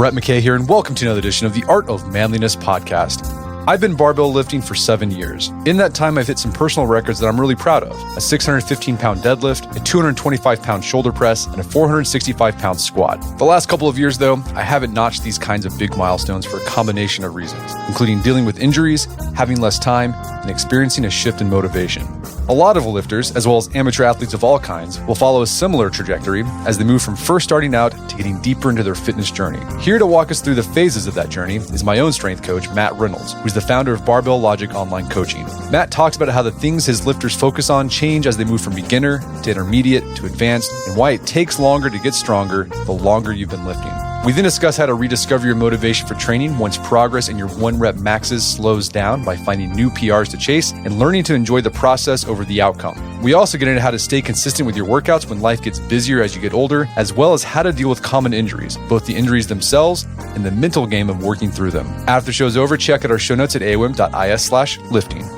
Brett McKay here, and welcome to another edition of the Art of Manliness podcast. I've been barbell lifting for 7 years. In that time, I've hit some personal records that I'm really proud of. A 615-pound deadlift, a 225-pound shoulder press, and a 465-pound squat. The last couple of years, though, I haven't notched these kinds of big milestones for a combination of reasons, including dealing with injuries, having less time, and experiencing a shift in motivation. A lot of lifters, as well as amateur athletes of all kinds, will follow a similar trajectory as they move from first starting out to getting deeper into their fitness journey. Here to walk us through the phases of that journey is my own strength coach, Matt Reynolds, who's the founder of Barbell Logic Online Coaching. Matt talks about how the things his lifters focus on change as they move from beginner to intermediate to advanced, and why it takes longer to get stronger the longer you've been lifting. We then discuss how to rediscover your motivation for training once progress in your 1-rep maxes slows down by finding new PRs to chase and learning to enjoy the process over the outcome. We also get into how to stay consistent with your workouts when life gets busier as you get older, as well as how to deal with common injuries, both the injuries themselves and the mental game of working through them. After the show's over, check out our show notes at aom.is/lifting.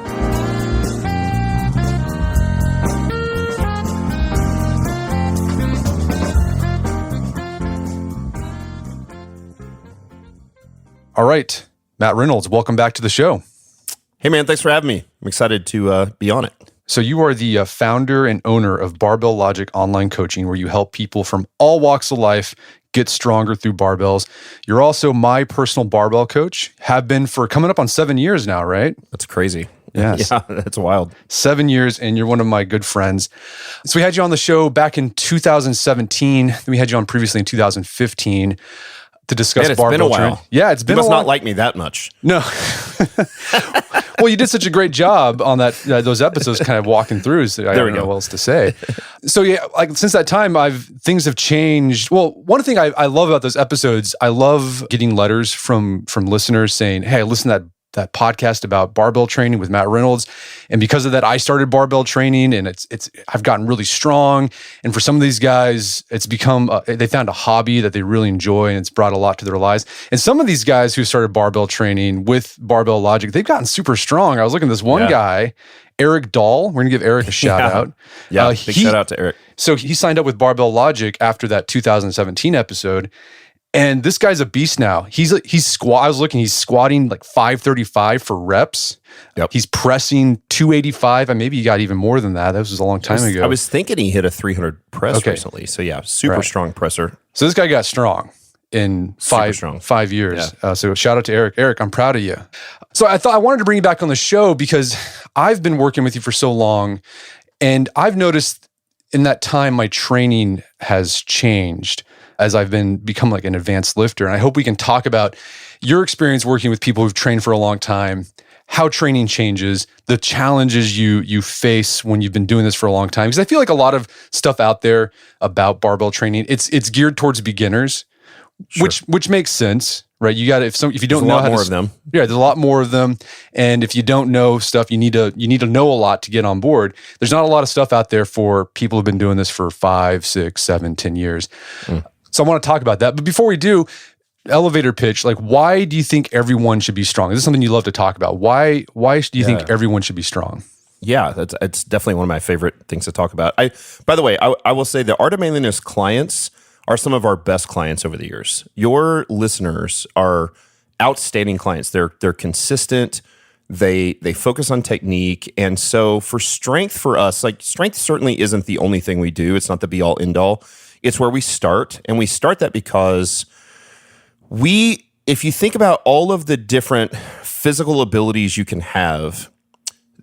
All right, Matt Reynolds, welcome back to the show. Hey man, thanks for having me. I'm excited to be on it. So you are the founder and owner of Barbell Logic Online Coaching, where you help people from all walks of life get stronger through barbells. You're also my personal barbell coach, have been for coming up on 7 years now, right? That's crazy. Yes. Yeah, that's wild. 7 years, and you're one of my good friends. So we had you on the show back in 2017. Then we had you on previously in 2015. To discuss barbell training. It's been a while. Yeah, it's been a while. You must not like me that much. No. Well, you did such a great job on that those episodes, kind of walking through. So I don't know what else to say. So yeah, like since that time, things have changed. Well, one thing I love about those episodes, I love getting letters from listeners saying, "Hey, I listened to that podcast about barbell training with Matt Reynolds, and because of that, I started barbell training, and I've gotten really strong. And for some of these guys, it's become they found a hobby that they really enjoy, and it's brought a lot to their lives. And some of these guys who started barbell training with Barbell Logic, they've gotten super strong. I was looking at this one guy, Eric Dahl. We're gonna give Eric a shout out. Yeah, big shout out to Eric. So he signed up with Barbell Logic after that 2017 episode. And this guy's a beast now. He's squatting like 535 for reps. Yep. He's pressing 285. And maybe he got even more than that. That was a long time ago. I was thinking he hit a 300 press recently. So yeah, super strong presser. So this guy got strong in 5 years. Yeah. So shout out to Eric. Eric, I'm proud of you. So I thought I wanted to bring you back on the show because I've been working with you for so long, and I've noticed in that time my training has changed as I've become like an advanced lifter. And I hope we can talk about your experience working with people who've trained for a long time, how training changes, the challenges you face when you've been doing this for a long time. Because I feel like a lot of stuff out there about barbell training, it's geared towards beginners, sure, which makes sense, right? You got to, if you don't know how to, more of them. Yeah, there's a lot more of them. And if you don't know stuff, you need to know a lot to get on board. There's not a lot of stuff out there for people who've been doing this for 5, 6, 7, 10 years. So I want to talk about that. But before we do, elevator pitch, like why do you think everyone should be strong? Is this something you love to talk about? Why do you think everyone should be strong? Yeah, it's definitely one of my favorite things to talk about. By the way, I will say the Art of Manliness clients are some of our best clients over the years. Your listeners are outstanding clients. They're consistent. They focus on technique. And so for strength for us, like strength certainly isn't the only thing we do. It's not the be all end all. It's where we start, and we start that because if you think about all of the different physical abilities you can have,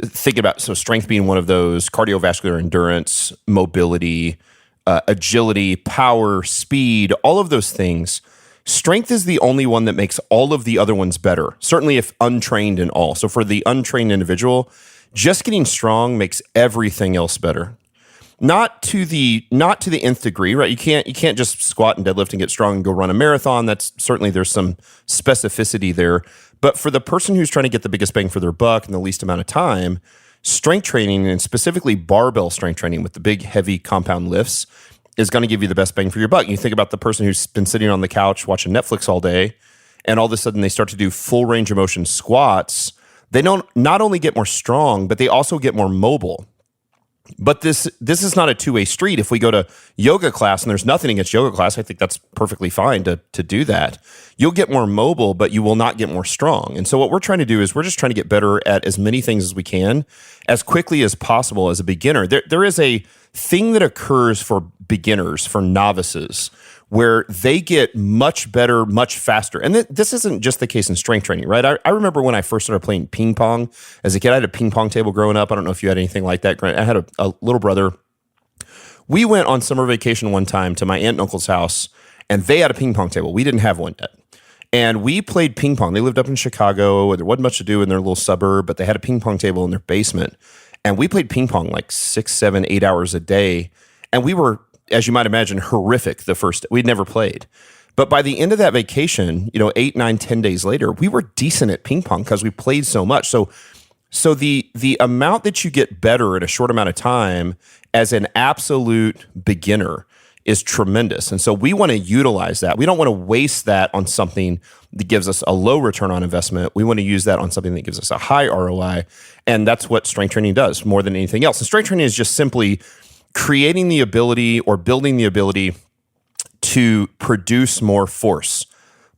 think about, so strength being one of those, cardiovascular endurance, mobility, agility, power, speed, all of those things, strength is the only one that makes all of the other ones better, certainly if untrained in all. So for the untrained individual, just getting strong makes everything else better. Not to the nth degree, right? You can't just squat and deadlift and get strong and go run a marathon. That's certainly, there's some specificity there. But for the person who's trying to get the biggest bang for their buck in the least amount of time, strength training, and specifically barbell strength training with the big, heavy compound lifts, is going to give you the best bang for your buck. You think about the person who's been sitting on the couch watching Netflix all day, and all of a sudden they start to do full range of motion squats. They don't not only get more strong, but they also get more mobile. But this is not a two-way street. If we go to yoga class, and there's nothing against yoga class, I think that's perfectly fine to do that. You'll get more mobile, but you will not get more strong. And so what we're trying to do is we're just trying to get better at as many things as we can, as quickly as possible as a beginner. There is a thing that occurs for beginners, for novices, where they get much better, much faster. And this isn't just the case in strength training, right? I remember when I first started playing ping pong as a kid. I had a ping pong table growing up. I don't know if you had anything like that. I had a little brother. We went on summer vacation one time to my aunt and uncle's house, and they had a ping pong table. We didn't have one yet. And we played ping pong. They lived up in Chicago. There wasn't much to do in their little suburb, but they had a ping pong table in their basement. And we played ping pong like 6, 7, 8 hours a day. And we were, as you might imagine, horrific the first. We'd never played. But by the end of that vacation, 8, 9, 10 days later, we were decent at ping pong because we played so much. So the amount that you get better in a short amount of time as an absolute beginner is tremendous. And so we want to utilize that. We don't want to waste that on something that gives us a low return on investment. We want to use that on something that gives us a high ROI. And that's what strength training does more than anything else. And strength training is just simply creating the ability or building the ability to produce more force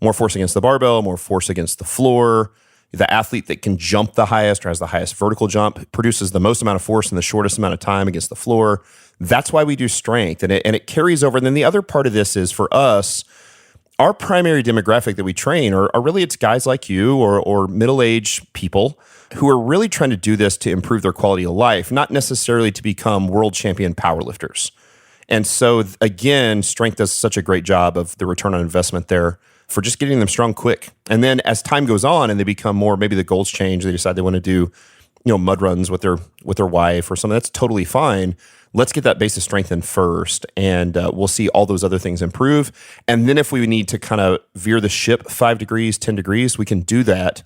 against the barbell, more force against the floor. The athlete that can jump the highest or has the highest vertical jump produces the most amount of force in the shortest amount of time against the floor. That's why we do strength, and it carries over. And then the other part of this is, for us, our primary demographic that we train are really, it's guys like you or middle-aged people who are really trying to do this to improve their quality of life, not necessarily to become world champion powerlifters. And so, again, strength does such a great job of the return on investment there for just getting them strong quick. And then as time goes on and they become more, maybe the goals change, they decide they want to do, mud runs with their wife or something, that's totally fine. Let's get that base of strength in first, and we'll see all those other things improve. And then if we need to kind of veer the ship 5 degrees, 10 degrees, we can do that.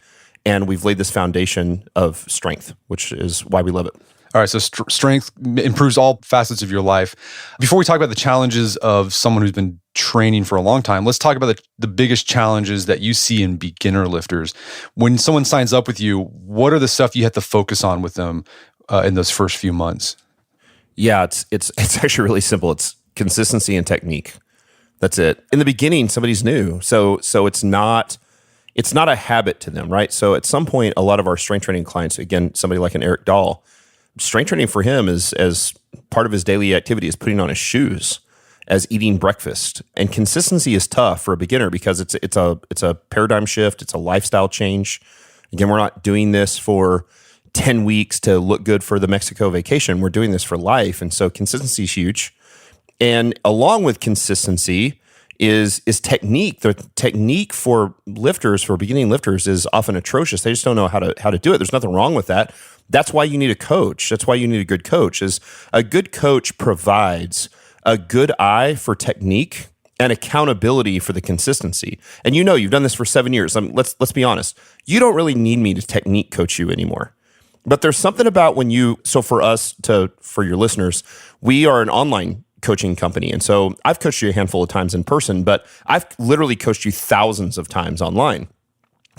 And we've laid this foundation of strength, which is why we love it. All right, so strength improves all facets of your life. Before we talk about the challenges of someone who's been training for a long time, let's talk about the biggest challenges that you see in beginner lifters. When someone signs up with you, what are the stuff you have to focus on with them in those first few months? Yeah, it's actually really simple. It's consistency and technique. That's it. In the beginning, somebody's new, so it's not a habit to them, right? So at some point, a lot of our strength training clients, again, somebody like an Eric Dahl, strength training for him is as part of his daily activity is putting on his shoes, as eating breakfast. And consistency is tough for a beginner because it's a paradigm shift. It's a lifestyle change. Again, we're not doing this for 10 weeks to look good for the Mexico vacation. We're doing this for life. And so consistency is huge. And along with consistency is technique. The technique for lifters, for beginning lifters, is often atrocious. They just don't know how to do it. There's nothing wrong with that. That's why you need a coach. That's why you need a good coach. Is a good coach provides a good eye for technique and accountability for the consistency. And you've done this for 7 years. Let's be honest. You don't really need me to technique coach you anymore. But there's something about so for your listeners, we are an online coaching company. And so I've coached you a handful of times in person, but I've literally coached you thousands of times online.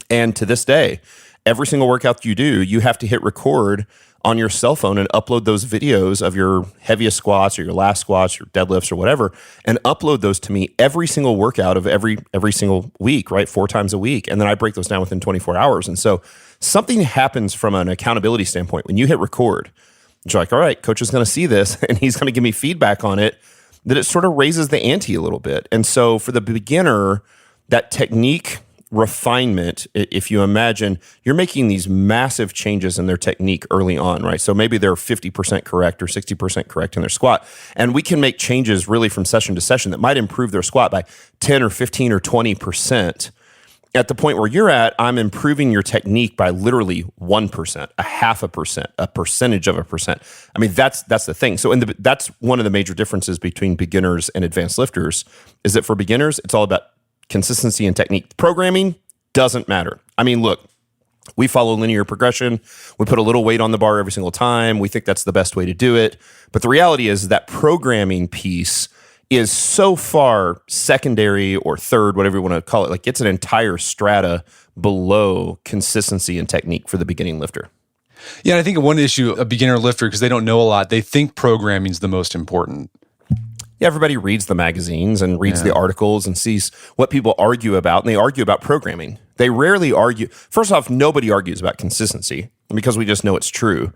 And to this day, every single workout you do, you have to hit record on your cell phone and upload those videos of your heaviest squats or your last squats, your deadlifts or whatever, and upload those to me every single workout of every single week, right? 4 times a week. And then I break those down within 24 hours. And so something happens from an accountability standpoint when you hit record. You're like, all right, coach is going to see this and he's going to give me feedback on it, that it sort of raises the ante a little bit. And so for the beginner, that technique refinement, if you imagine you're making these massive changes in their technique early on, right? So maybe they're 50% correct or 60% correct in their squat. And we can make changes really from session to session that might improve their squat by 10 or 15 or 20%. At the point where you're at, I'm improving your technique by literally 1%, a half a percent, a percentage of a percent. I mean, that's the thing. So that's one of the major differences between beginners and advanced lifters, is that for beginners, it's all about consistency and technique. Programming doesn't matter. I mean, look, we follow linear progression. We put a little weight on the bar every single time. We think that's the best way to do it. But the reality is that programming piece is so far secondary or third, whatever you want to call it. Like, it's an entire strata below consistency and technique for the beginning lifter. Yeah, and I think one issue, a beginner lifter, because they don't know a lot, they think programming is the most important. Yeah, everybody reads the magazines and reads the articles and sees what people argue about, and they argue about programming. They rarely argue. First off, nobody argues about consistency because we just know it's true.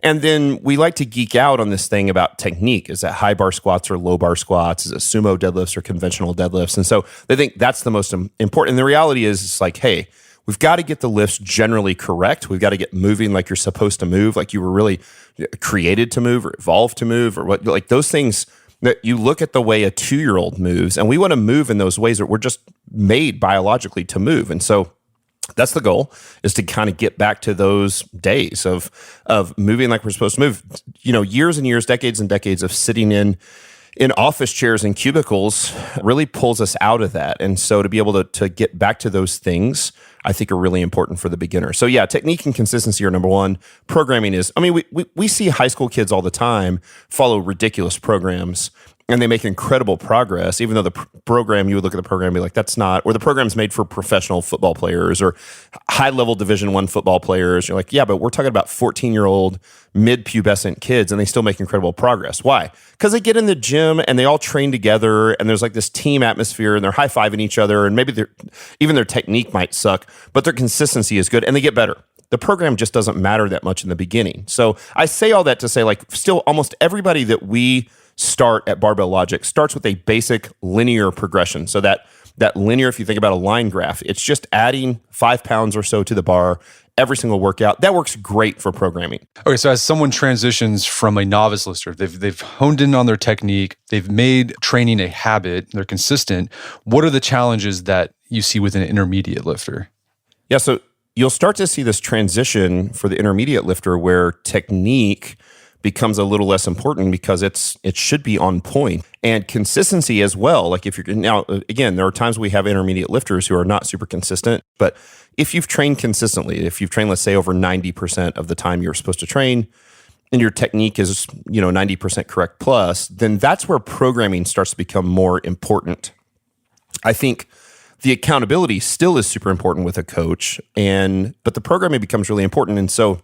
And then we like to geek out on this thing about technique. Is that high bar squats or low bar squats? Is it sumo deadlifts or conventional deadlifts? And so they think that's the most important. And the reality is, it's like, hey, we've got to get the lifts generally correct. We've got to get moving like you're supposed to move, like you were really created to move or evolved to move, or what, like those things that you look at the way a 2-year-old moves, and we want to move in those ways that we're just made biologically to move. And so that's the goal, is to kind of get back to those days of moving like we're supposed to move. You know, years and years, decades and decades of sitting in office chairs and cubicles really pulls us out of that. And so to be able to get back to those things, I think are really important for the beginner. So yeah, technique and consistency are number one. Programming is, I mean, we see high school kids all the time follow ridiculous programs, and they make incredible progress, even though the program, you would look at the program and be like, that's not, or the program's made for professional football players or high-level Division I football players. You're like, yeah, but we're talking about 14-year-old mid-pubescent kids, and they still make incredible progress. Why? Because they get in the gym and they all train together, and there's like this team atmosphere, and they're high-fiving each other, and maybe even their technique might suck, but their consistency is good, and they get better. The program just doesn't matter that much in the beginning. So I say all that to say, like, still almost everybody that we start at Barbell Logic starts with a basic linear progression. So that linear, if you think about a line graph, it's just adding 5 pounds or so to the bar every single workout. That works great for programming. Okay, so as someone transitions from a novice lifter, they've honed in on their technique, they've made training a habit, they're consistent. What are the challenges that you see with an intermediate lifter? Yeah, so you'll start to see this transition for the intermediate lifter where technique becomes a little less important because it should be on point, and consistency as well. Like if you're now, again, there are times we have intermediate lifters who are not super consistent, but if you've trained consistently, if you've trained, let's say over 90% of the time you're supposed to train, and your technique is 90% correct plus, then that's where programming starts to become more important. I think the accountability still is super important with a coach, but the programming becomes really important. And so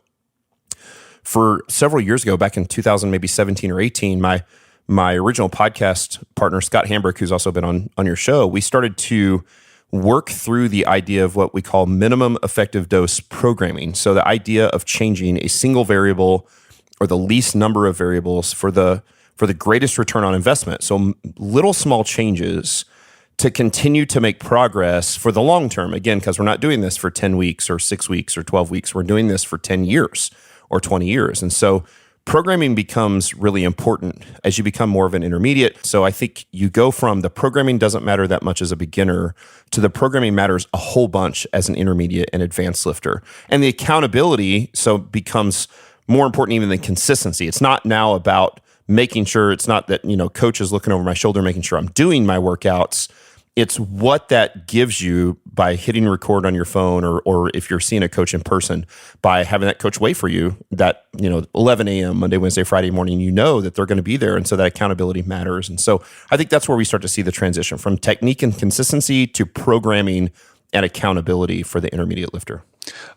for several years ago, back in 2000, maybe 17 or 18, my original podcast partner, Scott Hambrick, who's also been on your show, we started to work through the idea of what we call minimum effective dose programming. So the idea of changing a single variable or the least number of variables for the greatest return on investment. So little small changes to continue to make progress for the long term. Again, because we're not doing this for 10 weeks or 6 weeks or 12 weeks. We're doing this for 10 years or 20 years. And so programming becomes really important as you become more of an intermediate. So I think you go from the programming doesn't matter that much as a beginner to the programming matters a whole bunch as an intermediate and advanced lifter. And the accountability becomes more important even than consistency. It's not now about making sure, it's not that, coach is looking over my shoulder, making sure I'm doing my workouts. It's what that gives you by hitting record on your phone, or if you're seeing a coach in person, by having that coach wait for you that, 11 a.m., Monday, Wednesday, Friday morning, that they're going to be there. And so that accountability matters. And so I think that's where we start to see the transition from technique and consistency to programming and accountability for the intermediate lifter.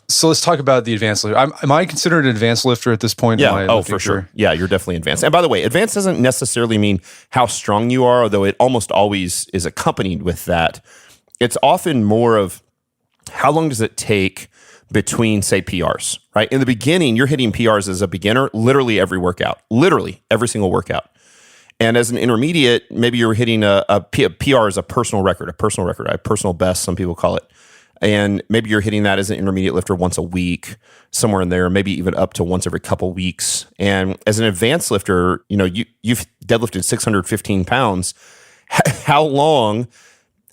So let's talk about the advanced lifter. Am I considered an advanced lifter at this point? Yeah, for sure. Yeah, you're definitely advanced. And by the way, advanced doesn't necessarily mean how strong you are, although it almost always is accompanied with that. It's often more of how long does it take between, say, PRs, right? In the beginning, you're hitting PRs as a beginner, literally every workout, literally every single workout. And as an intermediate, maybe you're hitting a PR as a personal record, a personal best, some people call it. And maybe you're hitting that as an intermediate lifter once a week, somewhere in there, maybe even up to once every couple weeks. And as an advanced lifter, you've deadlifted 615 pounds. How long,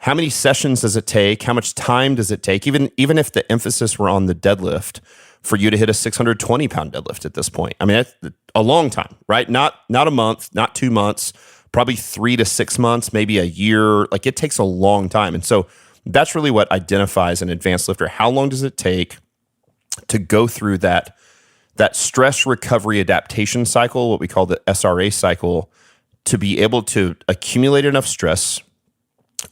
how many sessions does it take? How much time does it take? Even if the emphasis were on the deadlift, for you to hit a 620 pound deadlift at this point. I mean, that's a long time, right? Not a month, not 2 months, probably 3 to 6 months, maybe a year. Like it takes a long time. And so that's really what identifies an advanced lifter. How long does it take to go through that stress recovery adaptation cycle, what we call the SRA cycle, to be able to accumulate enough stress,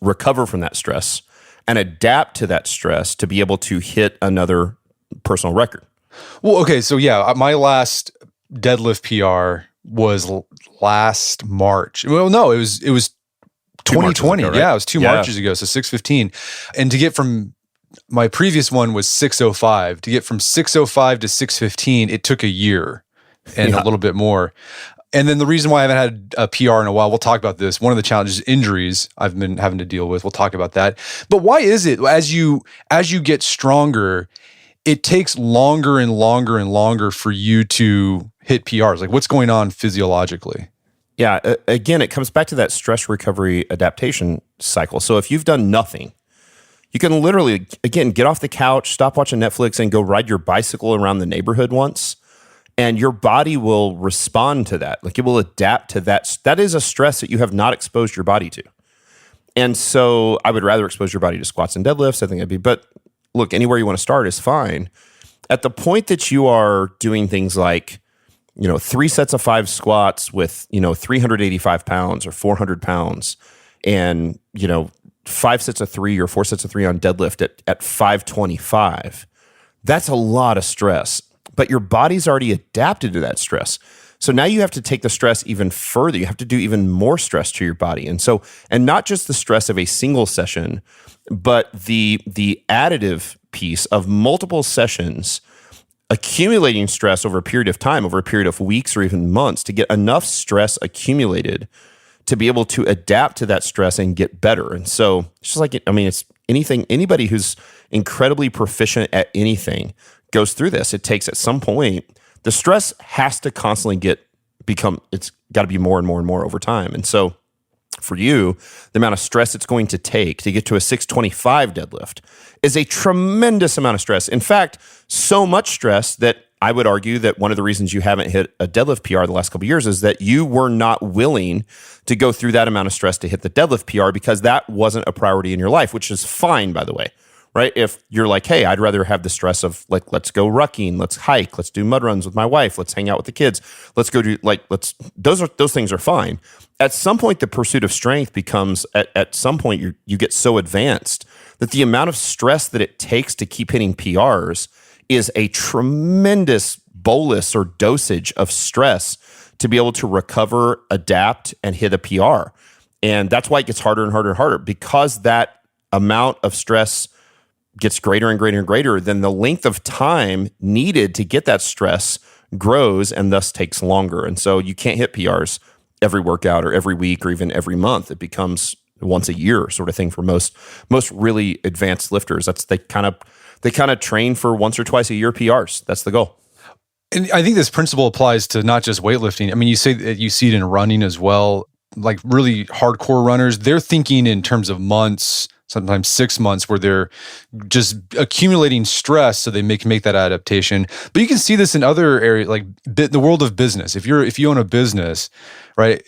recover from that stress, and adapt to that stress to be able to hit another personal record? Well, okay, so yeah, my last deadlift PR was last March. Well, no, it was 2020. Ago, right? Yeah, it was 2 Marches ago, so 615. And to get from my previous one was 605. To get from 605 to 615, it took a year and a little bit more. And then the reason why I haven't had a PR in a while, we'll talk about this. One of the challenges, injuries I've been having to deal with. We'll talk about that. But why is it as you get stronger, it takes longer and longer and longer for you to hit PRs? Like, what's going on physiologically? Yeah, again, it comes back to that stress recovery adaptation cycle. So if you've done nothing, you can literally, again, get off the couch, stop watching Netflix, and go ride your bicycle around the neighborhood once, and your body will respond to that. Like, it will adapt to that. That is a stress that you have not exposed your body to. And so I would rather expose your body to squats and deadlifts. I think that'd be, but look, anywhere you want to start is fine. At the point that you are doing things like, 3 sets of 5 squats with, 385 pounds or 400 pounds and, 5 sets of 3 or 4 sets of 3 on deadlift at 525, that's a lot of stress. But your body's already adapted to that stress. So now you have to take the stress even further. You have to do even more stress to your body. And not just the stress of a single session, but the additive piece of multiple sessions accumulating stress over a period of time, over a period of weeks or even months, to get enough stress accumulated to be able to adapt to that stress and get better. And so it's just like, it's anything, anybody who's incredibly proficient at anything goes through this. It takes, at some point, the stress has to constantly it's got to be more and more and more over time. And so for you, the amount of stress it's going to take to get to a 625 deadlift is a tremendous amount of stress. In fact, so much stress that I would argue that one of the reasons you haven't hit a deadlift PR the last couple of years is that you were not willing to go through that amount of stress to hit the deadlift PR because that wasn't a priority in your life, which is fine, by the way. Right? If you're like, hey, I'd rather have the stress of, like, let's go rucking, let's hike, let's do mud runs with my wife, let's hang out with the kids, let's go do, those things are fine. At some point, the pursuit of strength becomes, at some point, you get so advanced that the amount of stress that it takes to keep hitting PRs is a tremendous bolus or dosage of stress to be able to recover, adapt, and hit a PR. And that's why it gets harder and harder and harder, because that amount of stress gets greater and greater and greater, then the length of time needed to get that stress grows and thus takes longer. And so you can't hit PRs every workout or every week or even every month. It becomes once a year sort of thing for most really advanced lifters. They kind of train for once or twice a year PRs. That's the goal. And I think this principle applies to not just weightlifting. I mean, you say that you see it in running as well. Like really hardcore runners, they're thinking in terms of months, sometimes 6 months, where they're just accumulating stress so they make that adaptation. But you can see this in other areas, like the world of business. If you own a business, right?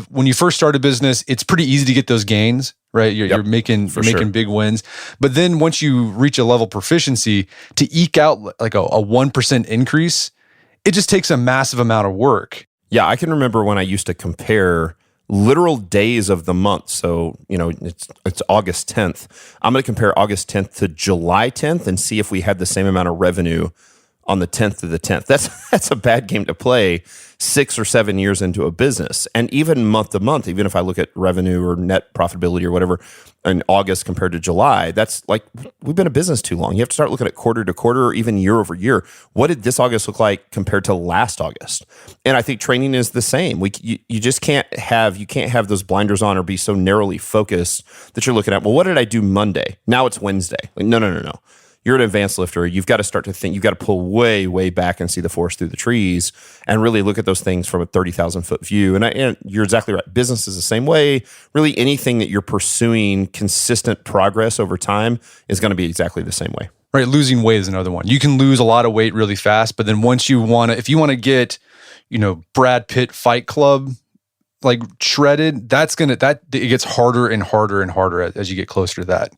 When you first start a business, it's pretty easy to get those gains, right? You're making big wins. But then once you reach a level of proficiency, to eke out like a 1% increase, it just takes a massive amount of work. Yeah, I can remember when I used to compare literal days of the month. So, it's August 10th. I'm going to compare August 10th to July 10th and see if we had the same amount of revenue on the 10th of the 10th. That's a bad game to play 6 or 7 years into a business. And even month to month, even if I look at revenue or net profitability or whatever in August compared to July, that's like, we've been a business too long. You have to start looking at quarter to quarter or even year over year. What did this August look like compared to last August? And I think training is the same. You just can't have those blinders on or be so narrowly focused that you're looking at, well, what did I do Monday? Now it's Wednesday. Like, no. You're an advanced lifter. You've got to start to think, you've got to pull way, way back and see the forest through the trees and really look at those things from a 30,000 foot view. And you're exactly right. Business is the same way. Really anything that you're pursuing consistent progress over time is going to be exactly the same way. Right. Losing weight is another one. You can lose a lot of weight really fast, but then if you want to get, Brad Pitt Fight Club, like shredded, it gets harder and harder and harder as you get closer to that.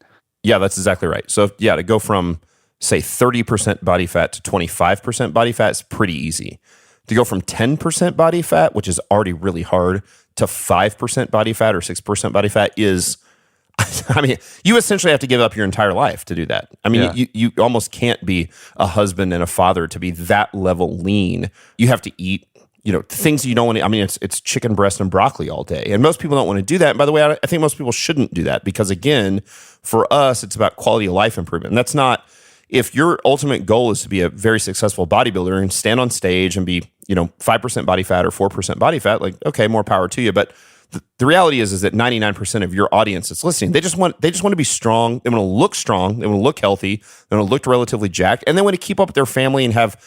Yeah, that's exactly right. So to go from, say, 30% body fat to 25% body fat is pretty easy. To go from 10% body fat, which is already really hard, to 5% body fat or 6% body fat is I mean, you essentially have to give up your entire life to do that. I mean, you almost can't be a husband and a father to be that level lean. You have to eat, things you don't want to. I mean, it's chicken breast and broccoli all day, and most people don't want to do that. And by the way, I think most people shouldn't do that because, again, for us, it's about quality of life improvement. And that's not. If your ultimate goal is to be a very successful bodybuilder and stand on stage and be, 5% body fat or 4% body fat, like, okay, more power to you. But the reality is that 99% of your audience that's listening, they just want to be strong. They want to look strong. They want to look healthy. They want to look relatively jacked, and they want to keep up with their family and have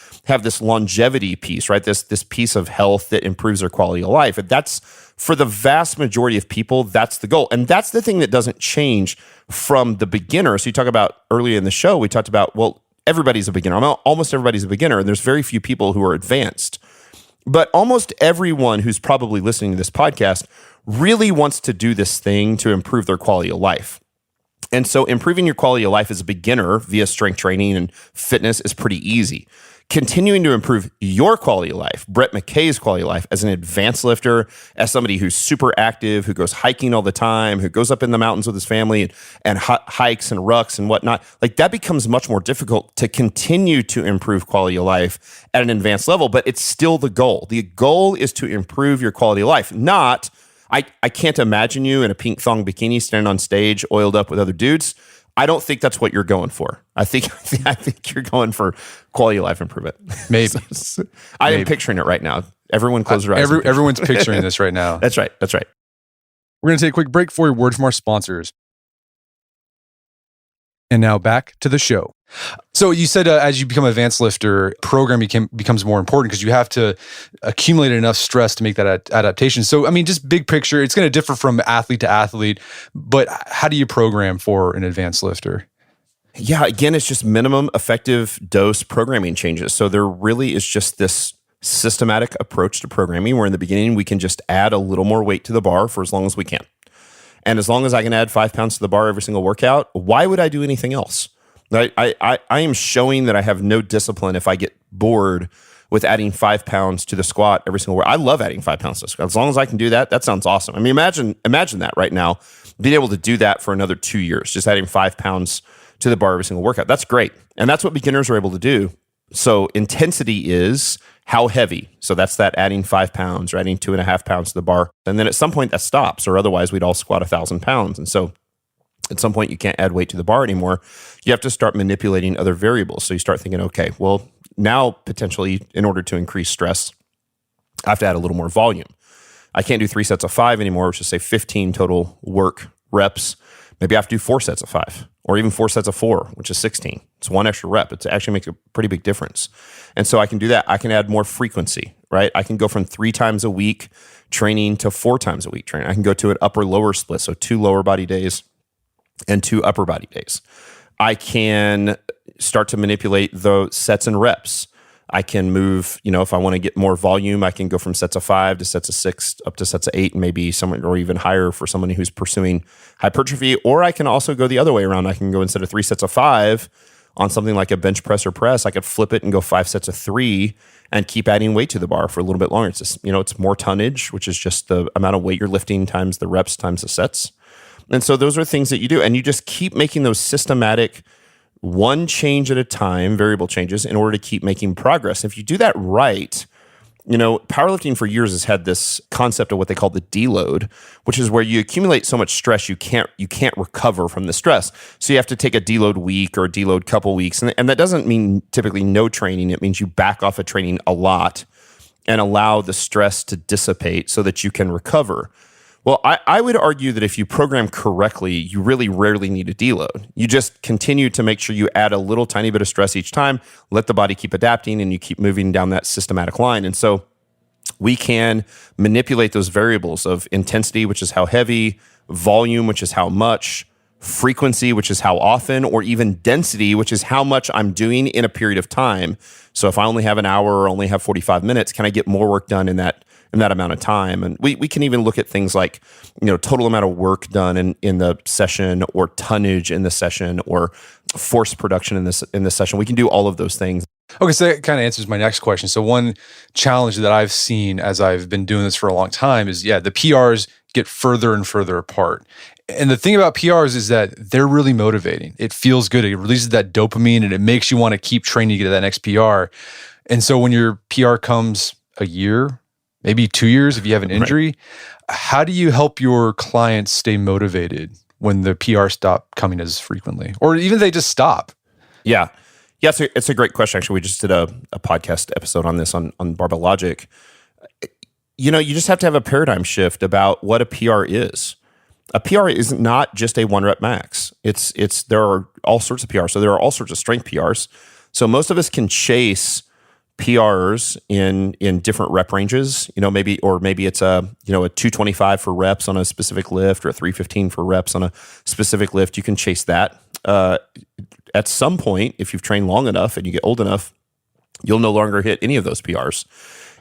this longevity piece, right? This piece of health that improves their quality of life. And that's, for the vast majority of people, that's the goal. And that's the thing that doesn't change from the beginner. So you talk about earlier in the show, we talked about, well, everybody's a beginner. Almost everybody's a beginner, and there's very few people who are advanced. But almost everyone who's probably listening to this podcast really wants to do this thing to improve their quality of life. And so improving your quality of life as a beginner via strength training and fitness is pretty easy. Continuing to improve your quality of life, Brett McKay's quality of life as an advanced lifter, as somebody who's super active, who goes hiking all the time, who goes up in the mountains with his family and hikes and rucks and whatnot, like that becomes much more difficult to continue to improve quality of life at an advanced level, but it's still the goal. The goal is to improve your quality of life, not, I can't imagine you in a pink thong bikini standing on stage, oiled up with other dudes. I don't think that's what you're going for. I think you're going for quality of life improvement. Maybe. I am picturing it right now. Everyone close their eyes. Everyone's picturing this right now. That's right. We're going to take a quick break for a word from our sponsors. And now back to the show. So you said as you become an advanced lifter, programming becomes more important because you have to accumulate enough stress to make that adaptation. So, I mean, just big picture, it's going to differ from athlete to athlete, but how do you program for an advanced lifter? Yeah, again, it's just minimum effective dose programming changes. So there really is just this systematic approach to programming where in the beginning we can just add a little more weight to the bar for as long as we can. And as long as I can add 5 pounds to the bar every single workout, why would I do anything else? Right? I am showing that I have no discipline if I get bored with adding 5 pounds to the squat every single workout. I love adding 5 pounds to the squat. As long as I can do that, that sounds awesome. I mean, imagine that right now, being able to do that for another 2 years, just adding 5 pounds to the bar every single workout. That's great. And that's what beginners are able to do. So intensity is how heavy. So that's that adding 5 pounds or adding 2.5 pounds to the bar. And then at some point that stops, or otherwise we'd all squat 1,000 pounds. And so at some point you can't add weight to the bar anymore. You have to start manipulating other variables. So you start thinking, okay, well, now potentially in order to increase stress, I have to add a little more volume. I can't do 3 sets of 5 anymore, which is say 15 total work reps. Maybe I have to do 4 sets of 5 or even 4 sets of 4, which is 16. It's 1 extra rep. It actually makes a pretty big difference. And so I can do that. I can add more frequency, right? I can go from 3 times a week training to 4 times a week training. I can go to an upper lower split. So 2 lower body days and 2 upper body days. I can start to manipulate the sets and reps. I can move, if I want to get more volume, I can go from sets of 5 to sets of 6 up to sets of 8, and maybe someone, or even higher for someone who's pursuing hypertrophy. Or I can also go the other way around. I can go instead of 3 sets of 5 on something like a bench press or press, I could flip it and go 5 sets of 3 and keep adding weight to the bar for a little bit longer. It's just, it's more tonnage, which is just the amount of weight you're lifting times the reps times the sets. And so those are things that you do. And you just keep making those systematic, one change at a time, variable changes in order to keep making progress. If you do that right, powerlifting for years has had this concept of what they call the deload, which is where you accumulate so much stress you can't recover from the stress. So you have to take a deload week or a deload couple weeks. And that doesn't mean typically no training. It means you back off of training a lot and allow the stress to dissipate so that you can recover. Well, I would argue that if you program correctly, you really rarely need a deload. You just continue to make sure you add a little tiny bit of stress each time, let the body keep adapting, and you keep moving down that systematic line. And so we can manipulate those variables of intensity, which is how heavy, volume, which is how much, frequency, which is how often, or even density, which is how much I'm doing in a period of time. So if I only have an hour or only have 45 minutes, can I get more work done in that amount of time? And we can even look at things like, total amount of work done in the session, or tonnage in the session, or force production in the session. We can do all of those things. Okay, so that kind of answers my next question. So one challenge that I've seen as I've been doing this for a long time is, the PRs get further and further apart. And the thing about PRs is that they're really motivating. It feels good. It releases that dopamine and it makes you want to keep training to get to that next PR. And so when your PR comes a year, maybe 2 years if you have an injury, how do you help your clients stay motivated when the PR stop coming as frequently? Or even if they just stop? Yeah. Yeah, it's a great question. Actually, we just did a podcast episode on this on Barbell Logic. You just have to have a paradigm shift about what a PR is. A PR is not just a 1 rep max. There are all sorts of PRs. So there are all sorts of strength PRs. So most of us can chase PRs in different rep ranges. Maybe it's a 225 for reps on a specific lift or a 315 for reps on a specific lift. You can chase that. At some point, if you've trained long enough and you get old enough, you'll no longer hit any of those PRs.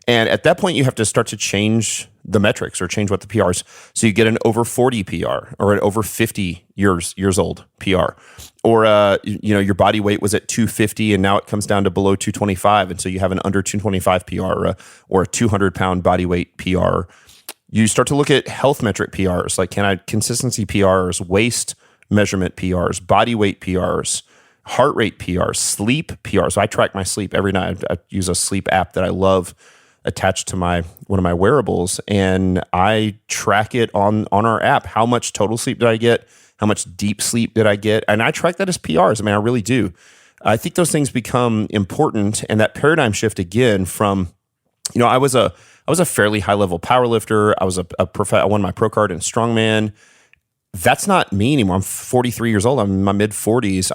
And at that point, you have to start to change the metrics or change what the PRs. So you get an over 40 PR or an over 50 years old PR, or your body weight was at 250 and now it comes down to below 225, and so you have an under 225 PR or a 200 pound body weight PR. You start to look at health metric PRs, like consistency PRs, waist measurement PRs, body weight PRs, heart rate PRs, sleep PRs. So I track my sleep every night. I use a sleep app that I love attached to one of my wearables, and I track it on our app. How much total sleep did I get? How much deep sleep did I get? And I track that as PRs. I mean, I really do. I think those things become important, and that paradigm shift again from, I was a fairly high level power lifter. I won my pro card in strongman. That's not me anymore. I'm 43 years old. I'm in my mid 40s.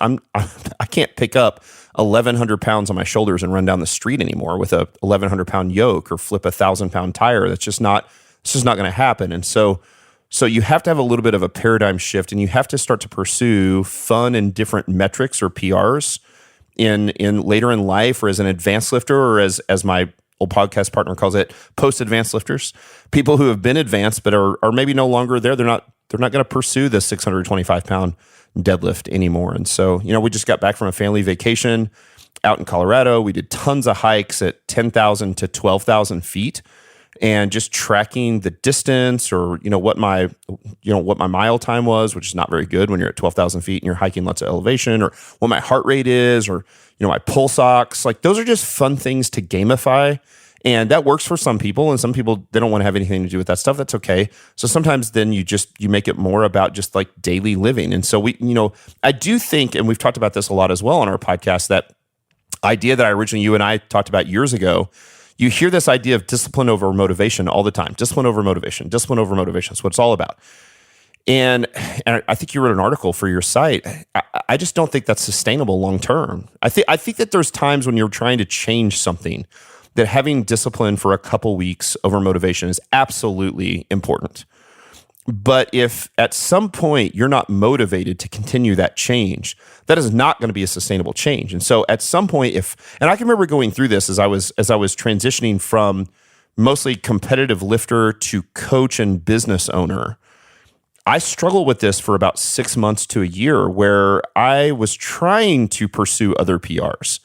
I can't pick up 1,100 pounds on my shoulders and run down the street anymore with a 1,100 pound yoke or flip a 1,000 pound tire. It's just not going to happen. And so you have to have a little bit of a paradigm shift, and you have to start to pursue fun and different metrics or PRs in later in life, or as an advanced lifter, or as my old podcast partner calls it, post-advanced lifters. People who have been advanced but are maybe no longer there. They're not going to pursue the 625 pound deadlift anymore. And so, we just got back from a family vacation out in Colorado. We did tons of hikes at 10,000 to 12,000 feet, and just tracking the distance, or what my mile time was, which is not very good when you're at 12,000 feet and you're hiking lots of elevation, or what my heart rate is, or my pulse ox. Like, those are just fun things to gamify. And that works for some people, and some people, they don't want to have anything to do with that stuff. That's okay. So sometimes then you make it more about just like daily living. And so I do think, and we've talked about this a lot as well on our podcast, that idea that you and I talked about years ago. You hear this idea of discipline over motivation all the time. Discipline over motivation. Discipline over motivation. That's what it's all about. And I think you wrote an article for your site. I just don't think that's sustainable long term. I think that there's times when you're trying to change something, that having discipline for a couple weeks over motivation is absolutely important. But if at some point you're not motivated to continue that change, that is not going to be a sustainable change. And so at some point, and I can remember going through this as I was transitioning from mostly competitive lifter to coach and business owner, I struggled with this for about 6 months to a year, where I was trying to pursue other PRs.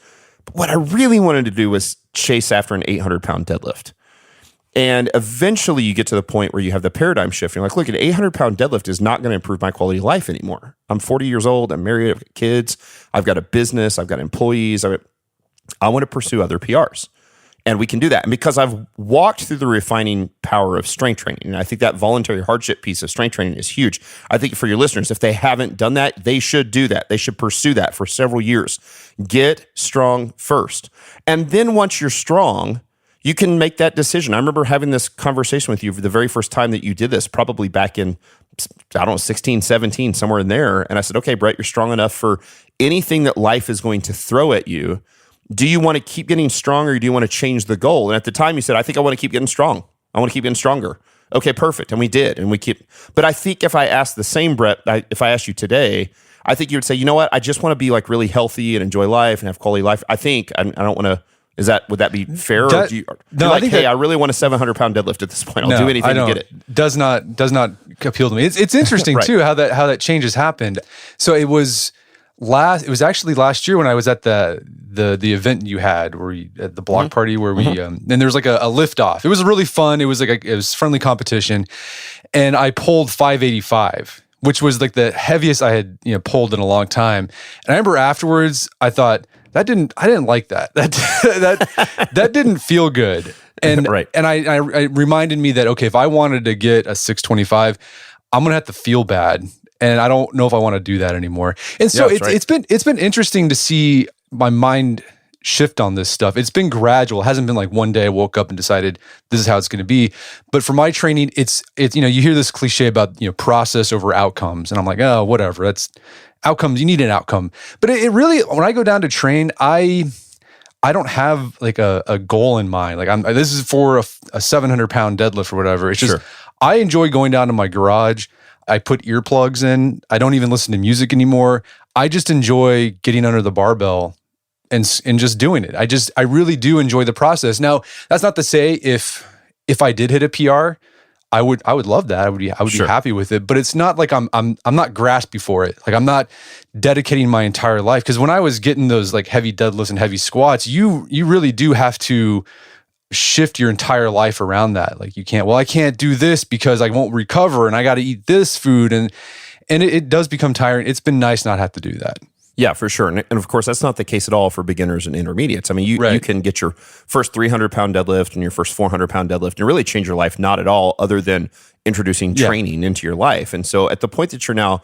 But what I really wanted to do was chase after an 800 pound deadlift. And eventually you get to the point where you have the paradigm shift. You're like, look, an 800 pound deadlift is not going to improve my quality of life anymore. I'm 40 years old. I'm married. I've got kids. I've got a business. I've got employees. I want to pursue other PRs. And we can do that. And because I've walked through the refining power of strength training, and I think that voluntary hardship piece of strength training is huge. I think for your listeners, if they haven't done that, they should do that. They should pursue that for several years. Get strong first. And then once you're strong, you can make that decision. I remember having this conversation with you for the very first time that you did this, probably back in, 16, 17, somewhere in there. And I said, okay, Brett, you're strong enough for anything that life is going to throw at you. Do you want to keep getting stronger, or do you want to change the goal? And at the time you said, I think I want to keep getting strong. I want to keep getting stronger. Okay, perfect. And we did. And but I think if I asked the same Brett, if I asked you today, I think you would say, you know what? I just want to be like really healthy and enjoy life and have quality life. I don't want to, would that be fair? Or do you, no, like, hey, I really want a 700 pound deadlift at this point. I'll do anything to get it. Does not appeal to me. It's interesting right. too, how that change has happened. So it was actually last year when I was at the event you had at the block party where we and there was like a lift off. It was really fun. It was friendly competition, and I pulled 585, which was like the heaviest I had pulled in a long time. And I remember afterwards, I thought I didn't like that. That didn't feel good. And right. And I reminded me that, okay, if I wanted to get a 625, I'm gonna have to feel bad. And I don't know if I want to do that anymore. And so it's been interesting to see my mind shift on this stuff. It's been gradual. It hasn't been like one day I woke up and decided this is how it's going to be. But for my training, it's you hear this cliche about process over outcomes, and I'm like, oh, whatever. That's outcomes. You need an outcome. But it really, when I go down to train, I don't have like a goal in mind. Like this is for a 700 pound deadlift or whatever. It's just I enjoy going down to my garage. I put earplugs in. I don't even listen to music anymore. I just enjoy getting under the barbell and just doing it. I really do enjoy the process. Now, that's not to say if I did hit a PR, I would love that. I would be happy with it. But it's not like I'm not grasping for it. Like I'm not dedicating my entire life. Because when I was getting those like heavy deadlifts and heavy squats, you really do have to shift your entire life around that. Like I can't do this because I won't recover and I got to eat this food. And it does become tiring. It's been nice not have to do that. Yeah, for sure. And of course, that's not the case at all for beginners and intermediates. I mean, you can get your first 300 pound deadlift and your first 400 pound deadlift and really change your life, not at all, other than introducing training into your life. And so at the point that you're now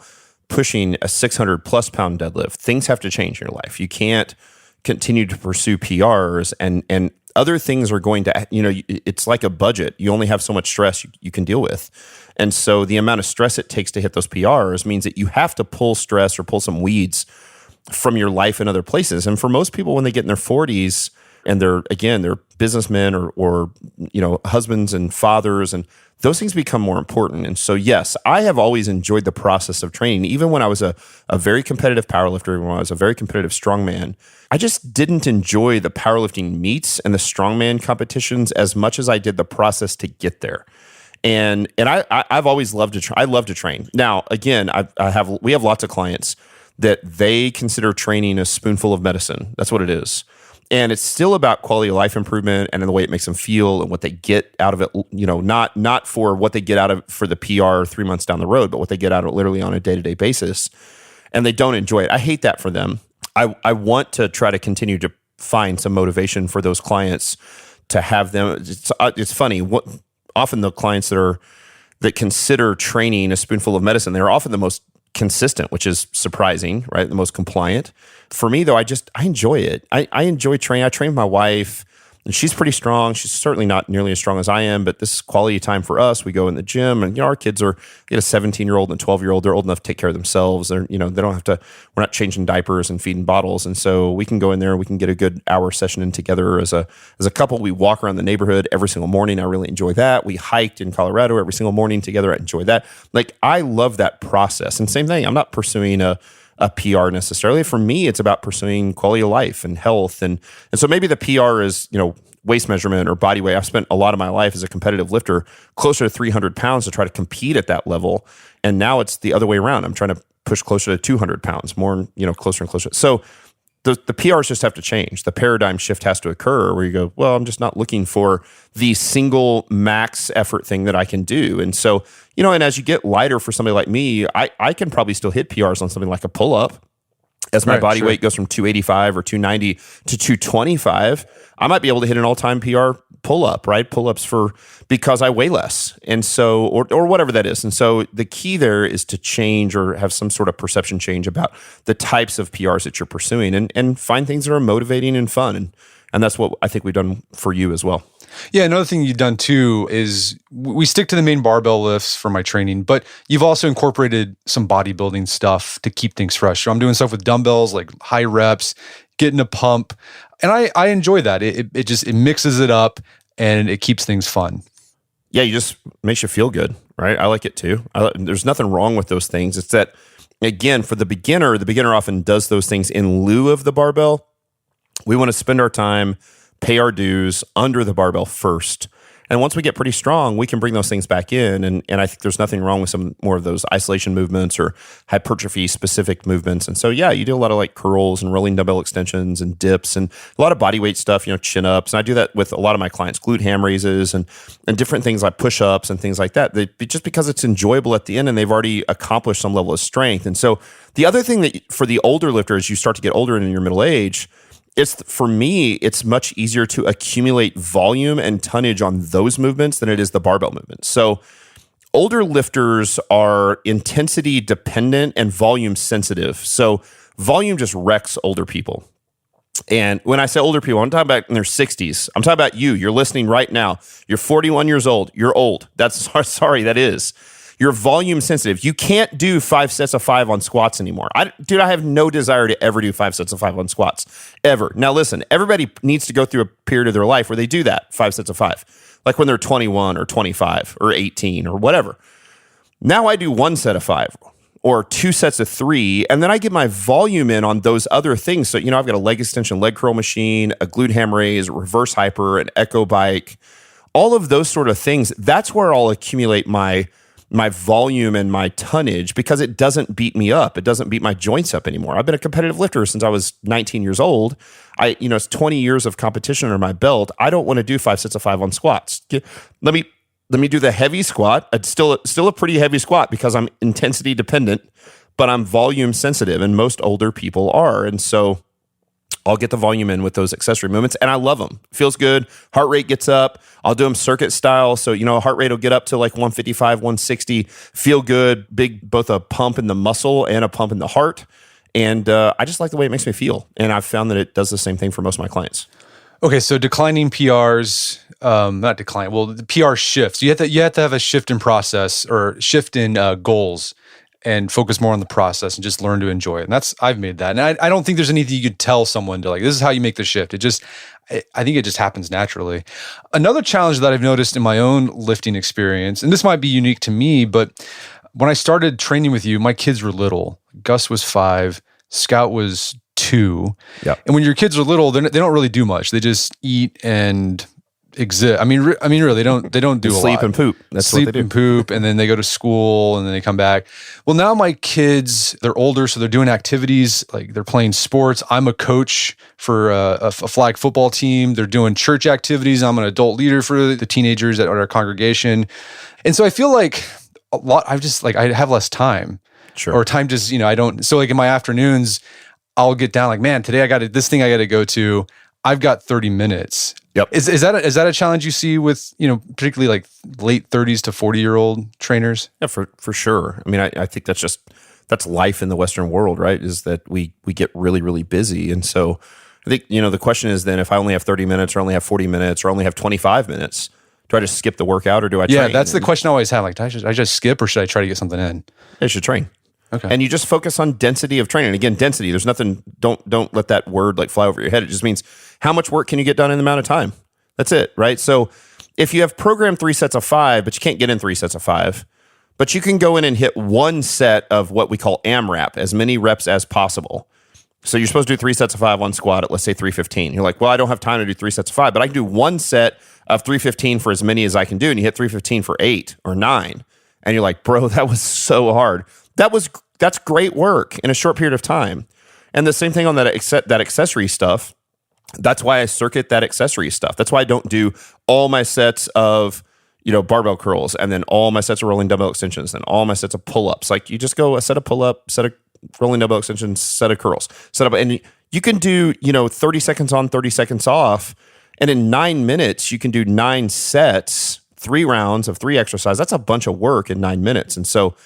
pushing a 600 plus pound deadlift, things have to change in your life. You can't continue to pursue PRs and other things are going to, it's like a budget. You only have so much stress you can deal with. And so the amount of stress it takes to hit those PRs means that you have to pull stress or pull some weeds from your life in other places. And for most people, when they get in their 40s and they're businessmen or husbands and fathers, and those things become more important. And so, yes, I have always enjoyed the process of training. Even when I was a very competitive powerlifter, even when I was a very competitive strongman, I just didn't enjoy the powerlifting meets and the strongman competitions as much as I did the process to get there. And I've always loved to I love to train. Now, again, we have lots of clients that they consider training a spoonful of medicine. That's what it is. And it's still about quality of life improvement and the way it makes them feel and what they get out of it, not for what they get out of for the PR 3 months down the road, but what they get out of it literally on a day-to-day basis. And they don't enjoy it. I hate that for them. I want to try to continue to find some motivation for those clients to have them. It's funny. Often the clients that consider training a spoonful of medicine, they're often the most consistent, which is surprising, right? The most compliant. For me, though, I enjoy it. I enjoy training. I train my wife, and she's pretty strong. She's certainly not nearly as strong as I am, but this is quality time for us. We go in the gym, and our kids we get a 17-year-old and a 12-year-old. They're old enough to take care of themselves. They don't have to. We're not changing diapers and feeding bottles, and so we can go in there. We can get a good hour session in together as a couple. We walk around the neighborhood every single morning. I really enjoy that. We hiked in Colorado every single morning together. I enjoy that. Like I love that process. And same thing. I'm not pursuing a PR necessarily. For me, it's about pursuing quality of life and health. And so maybe the PR is, waist measurement or body weight. I've spent a lot of my life as a competitive lifter closer to 300 pounds to try to compete at that level. And now it's the other way around. I'm trying to push closer to 200 pounds, more, closer and closer. So the PRs just have to change. The paradigm shift has to occur where you go, well, I'm just not looking for the single max effort thing that I can do. And so, and as you get lighter for somebody like me, I can probably still hit PRs on something like a pull-up. As my body weight goes from 285 or 290 to 225, I might be able to hit an all-time PR pull-up, right? Pull-ups because I weigh less. And so, or whatever that is. And so the key there is to change or have some sort of perception change about the types of PRs that you're pursuing and find things that are motivating and fun. And that's what I think we've done for you as well. Yeah, another thing you've done too is we stick to the main barbell lifts for my training, but you've also incorporated some bodybuilding stuff to keep things fresh. So I'm doing stuff with dumbbells, like high reps, getting a pump, and I enjoy that. It mixes it up and it keeps things fun. Yeah, it just makes you feel good, right? I like it too. There's nothing wrong with those things. It's that, again, for the beginner often does those things in lieu of the barbell. We want to spend our time, pay our dues under the barbell first. And once we get pretty strong, we can bring those things back in. And I think there's nothing wrong with some more of those isolation movements or hypertrophy specific movements. And so, yeah, you do a lot of like curls and rolling dumbbell extensions and dips and a lot of body weight stuff, chin ups. And I do that with a lot of my clients, glute ham raises and different things like push ups and things like that. Just because it's enjoyable at the end and they've already accomplished some level of strength. And so the other thing that for the older lifters, you start to get older and in your middle age, for me, it's much easier to accumulate volume and tonnage on those movements than it is the barbell movements. So older lifters are intensity dependent and volume sensitive. So volume just wrecks older people. And when I say older people, I'm talking about in their 60s. I'm talking about you. You're listening right now. You're 41 years old. You're old. Sorry, that is. You're volume sensitive. You can't do 5 sets of 5 on squats anymore. I have no desire to ever do 5 sets of 5 on squats, ever. Now listen, everybody needs to go through a period of their life where they do that, 5 sets of 5, like when they're 21 or 25 or 18 or whatever. Now I do 1 set of 5 or 2 sets of 3, and then I get my volume in on those other things. So, I've got a leg extension, leg curl machine, a glute ham raise, reverse hyper, an echo bike, all of those sort of things. That's where I'll accumulate my volume and my tonnage because it doesn't beat me up. It doesn't beat my joints up anymore. I've been a competitive lifter since I was 19 years old. It's 20 years of competition under my belt. I don't want to do 5 sets of 5 on squats. Let me do the heavy squat. It's still a pretty heavy squat because I'm intensity dependent, but I'm volume sensitive, and most older people are. And so I'll get the volume in with those accessory movements, and I love them. Feels good. Heart rate gets up. I'll do them circuit style. So, heart rate will get up to like 155, 160. Feel good. Both a pump in the muscle and a pump in the heart. And I just like the way it makes me feel. And I've found that it does the same thing for most of my clients. Okay, so declining PRs, not decline. Well, the PR shifts. You have to have a shift in process or shift in goals, and focus more on the process and just learn to enjoy it. And I've made that. And I don't think there's anything you could tell someone to like, this is how you make the shift. I think it just happens naturally. Another challenge that I've noticed in my own lifting experience, and this might be unique to me, but when I started training with you, my kids were little. Gus was 5, Scout was 2. Yep. And when your kids are little, they don't really do much. They just eat and exist. I mean, really, they don't do a lot. Sleep and poop. That's what they do. Sleep and poop, and then they go to school, and then they come back. Well, now my kids, they're older, so they're doing activities, like they're playing sports. I'm a coach for a flag football team. They're doing church activities. I'm an adult leader for the teenagers at our congregation. And so I feel like I have less time. Sure. Or time just, I don't, so like in my afternoons, I'll get down like, man, today I got this thing I got to go to. I've got 30 minutes. Yep. Is that a challenge you see with, particularly like late 30s to 40-year-old trainers? Yeah, for sure. I mean, I think that's life in the Western world, right? Is that we get really, really busy. And so I think, the question is then if I only have 30 minutes or only have 40 minutes or only have 25 minutes, do I just skip the workout or do I train? Yeah, that's the question I always have. Like, do I just skip or should I try to get something in? I should train. Okay. And you just focus on density of training. Again, density, there's nothing, don't let that word like fly over your head. It just means how much work can you get done in the amount of time? That's it, right? So if you have programmed 3 sets of 5, but you can't get in 3 sets of 5, but you can go in and hit 1 set of what we call AMRAP, as many reps as possible. So you're supposed to do 3 sets of 5 on squat at, let's say, 315. You're like, well, I don't have time to do 3 sets of 5, but I can do 1 set of 315 for as many as I can do. And you hit 315 for 8 or 9. And you're like, bro, that was so hard. That's great work in a short period of time. And the same thing on that accessory stuff. That's why I circuit that accessory stuff. That's why I don't do all my sets of, barbell curls and then all my sets of rolling dumbbell extensions and all my sets of pull-ups. Like you just go a set of pull-up, set of rolling dumbbell extensions, set of curls, and you can do, 30 seconds on, 30 seconds off. And in 9 minutes, you can do 9 sets, 3 rounds of 3 exercises. That's a bunch of work in 9 minutes. And so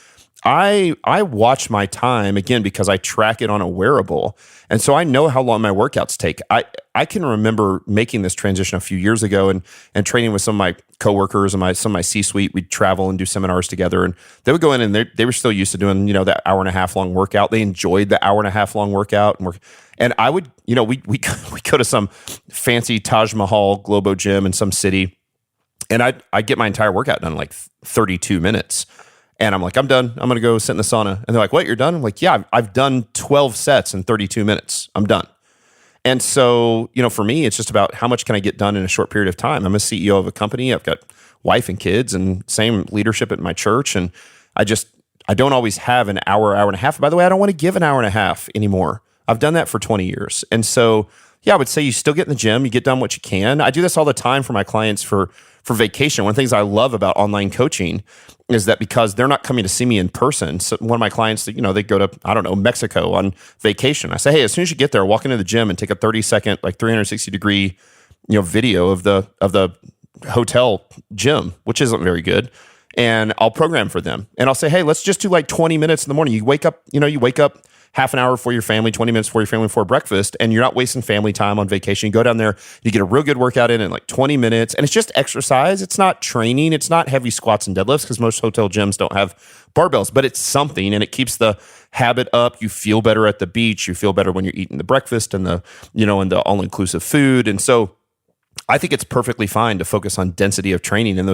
I watch my time, again, because I track it on a wearable. And so I know how long my workouts take. I can remember making this transition a few years ago and training with some of my coworkers and some of my C-suite. We'd travel and do seminars together. And they would go in and they were still used to doing, that hour and a half long workout. They enjoyed the hour and a half long workout. And I would, we go to some fancy Taj Mahal Globo gym in some city. And I'd get my entire workout done in like 32 minutes. And I'm like, I'm done. I'm going to go sit in the sauna. And they're like, what, you're done? I'm like, yeah, I've done 12 sets in 32 minutes. I'm done. And so, for me, it's just about how much can I get done in a short period of time. I'm a CEO of a company. I've got wife and kids and same leadership at my church. And I don't always have an hour and a half. By the way, I don't want to give an hour and a half anymore. I've done that for 20 years. And so, I would say you still get in the gym, you get done what you can. I do this all the time for my clients for vacation. One of the things I love about online coaching is that because they're not coming to see me in person. So one of my clients, they go to, I don't know, Mexico on vacation. I say, hey, as soon as you get there, walk into the gym and take a 30-second, 360-degree, video of the hotel gym, which isn't very good. And I'll program for them. And I'll say, hey, let's just do 20 minutes in the morning. You wake up half an hour for your family, 20 minutes for your family before breakfast, and you're not wasting family time on vacation. You go down there, you get a real good workout in 20 minutes, and it's just exercise. It's not training. It's not heavy squats and deadlifts because most hotel gyms don't have barbells, but it's something, and it keeps the habit up. You feel better at the beach. You feel better when you're eating the breakfast and the all-inclusive food. And so I think it's perfectly fine to focus on density of training in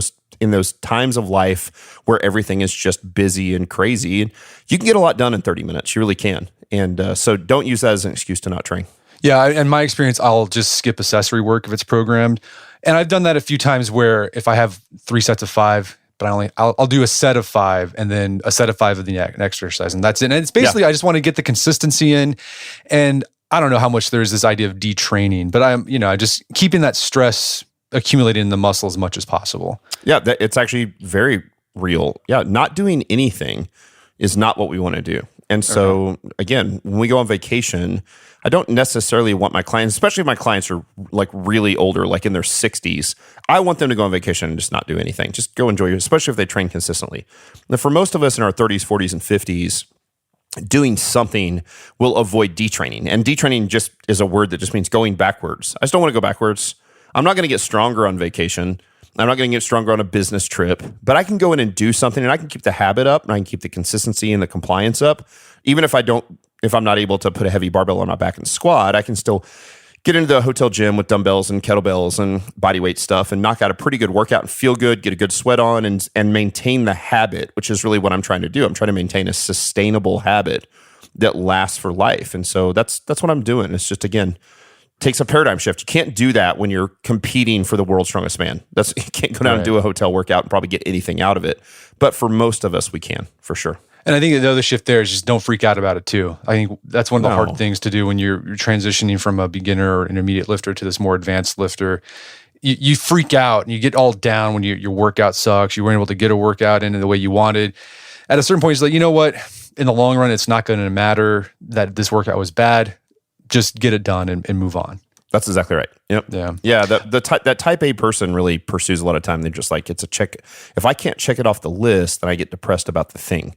those times of life where everything is just busy and crazy. And you can get a lot done in 30 minutes. You really can. And so don't use that as an excuse to not train. Yeah, in my experience, I'll just skip accessory work if it's programmed. And I've done that a few times where if I have 3 sets of 5, but I'll do a set of 5 and then a set of 5 of the next exercise. And that's it. And it's basically, I just want to get the consistency in. And I don't know how much there's this idea of detraining, but I'm just keeping that stress accumulated in the muscle as much as possible. Yeah, it's actually very real. Yeah, not doing anything is not what we want to do. And so, again, when we go on vacation, I don't necessarily want my clients, especially if my clients are really older, in their 60s, I want them to go on vacation and just not do anything. Just go enjoy it, especially if they train consistently. Now, for most of us in our 30s, 40s, and 50s, doing something will avoid detraining. And detraining just is a word that just means going backwards. I just don't want to go backwards. I'm not going to get stronger on vacation. I'm not going to get stronger on a business trip, but I can go in and do something and I can keep the habit up and I can keep the consistency and the compliance up. Even if I'm not able to put a heavy barbell on my back and squat, I can still get into the hotel gym with dumbbells and kettlebells and body weight stuff and knock out a pretty good workout and feel good, get a good sweat on and maintain the habit, which is really what I'm trying to do. I'm trying to maintain a sustainable habit that lasts for life. And so that's what I'm doing. It's just, again, takes a paradigm shift. You can't do that when you're competing for the world's strongest man. You can't go down and do a hotel workout and probably get anything out of it. But for most of us, we can, for sure. And I think the other shift there is just don't freak out about it too. I think that's one of the hard things to do when you're transitioning from a beginner or intermediate lifter to this more advanced lifter. You freak out and you get all down when your workout sucks. You weren't able to get a workout in the way you wanted. At a certain point, it's you know what? In the long run, it's not going to matter that this workout was bad. Just get it done and move on. That's exactly right. Yep. Yeah. That type A person really pursues a lot of time. They're just it's a check. If I can't check it off the list, then I get depressed about the thing.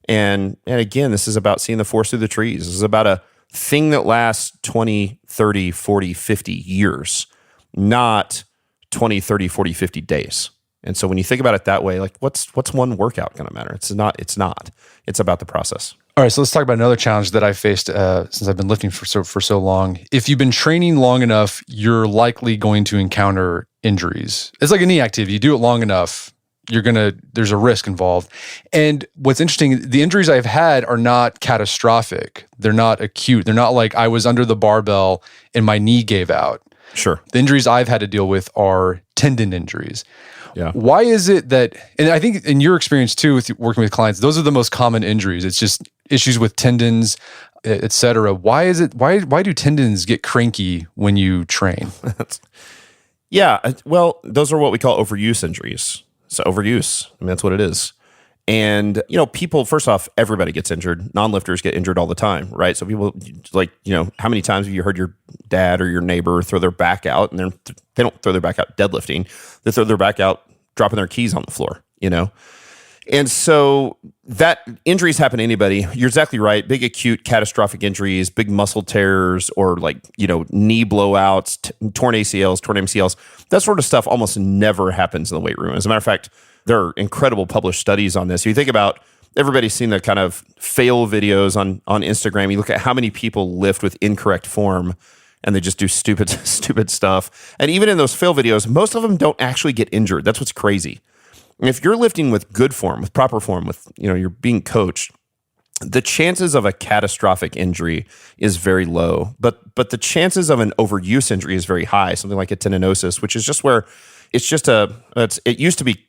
And again, this is about seeing the forest through the trees. This is about a thing that lasts 20, 30, 40, 50 years, not 20, 30, 40, 50 days. And so when you think about it that way, what's one workout going to matter? It's not. It's about the process. All right, so let's talk about another challenge that I faced since I've been lifting for so long. If you've been training long enough, you're likely going to encounter injuries. It's like a knee activity. You do it long enough, there's a risk involved. And what's interesting, the injuries I've had are not catastrophic. They're not acute. They're not like I was under the barbell and my knee gave out. Sure. The injuries I've had to deal with are tendon injuries. Yeah. Why is it that, and I think in your experience too, with working with clients, those are the most common injuries. It's just issues with tendons, et cetera. Why do tendons get cranky when you train? Yeah. Well, those are what we call overuse injuries. So overuse, that's what it is. And, people, first off, everybody gets injured. Non-lifters get injured all the time, right? So people how many times have you heard your dad or your neighbor throw their back out and they don't throw their back out deadlifting. They throw their back out dropping their keys on the floor, And so that injuries happen to anybody. You're exactly right. Big acute catastrophic injuries, big muscle tears, or knee blowouts, torn ACLs, torn MCLs. That sort of stuff almost never happens in the weight room. As a matter of fact, there are incredible published studies on this. You think about, everybody's seen the kind of fail videos on Instagram. You look at how many people lift with incorrect form and they just do stupid stuff. And even in those fail videos, most of them don't actually get injured. That's what's crazy. And if you're lifting with good form, with proper form, with you're being coached, the chances of a catastrophic injury is very low, but the chances of an overuse injury is very high, something like a tendinosis, which is just where it used to be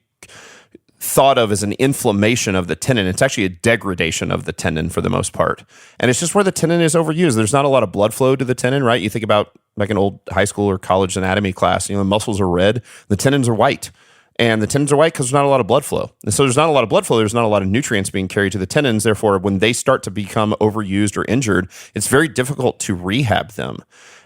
thought of as an inflammation of the tendon. It's actually a degradation of the tendon for the most part. And it's just where the tendon is overused. There's not a lot of blood flow to the tendon, right? You think about like an old high school or college anatomy class, the muscles are red, the tendons are white. And the tendons are white because there's not a lot of blood flow. And so there's not a lot of blood flow, there's not a lot of nutrients being carried to the tendons. Therefore, when they start to become overused or injured, it's very difficult to rehab them.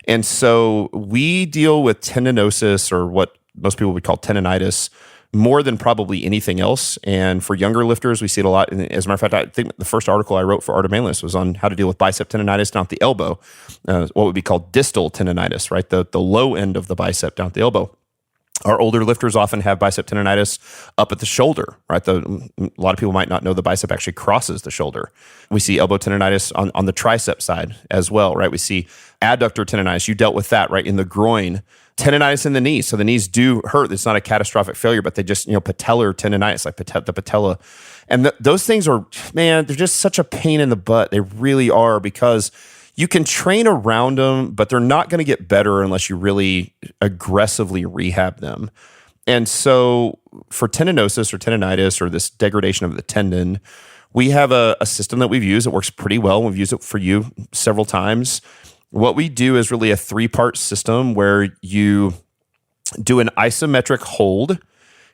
And so we deal with tendinosis, or what most people would call tendonitis, more than probably anything else. And for younger lifters, we see it a lot. And as a matter of fact, I think the first article I wrote for Art of Manliness was on how to deal with bicep tendonitis down at the elbow, what would be called distal tendonitis, right? The low end of the bicep down at the elbow. Our older lifters often have bicep tendonitis up at the shoulder, right? A lot of people might not know the bicep actually crosses the shoulder. We see elbow tendonitis on the tricep side as well, right? We see adductor tendonitis. You dealt with that, right? In the groin. Tendonitis in the knees. So the knees do hurt. It's not a catastrophic failure, but they just, patellar tendonitis, like the patella. And those things are, man, they're just such a pain in the butt. They really are, because you can train around them, but they're not going to get better unless you really aggressively rehab them. And so for tendinosis or tendonitis or this degradation of the tendon, we have a system that we've used. It works pretty well. We've used it for you several times. What we do is really a 3-part system where you do an isometric hold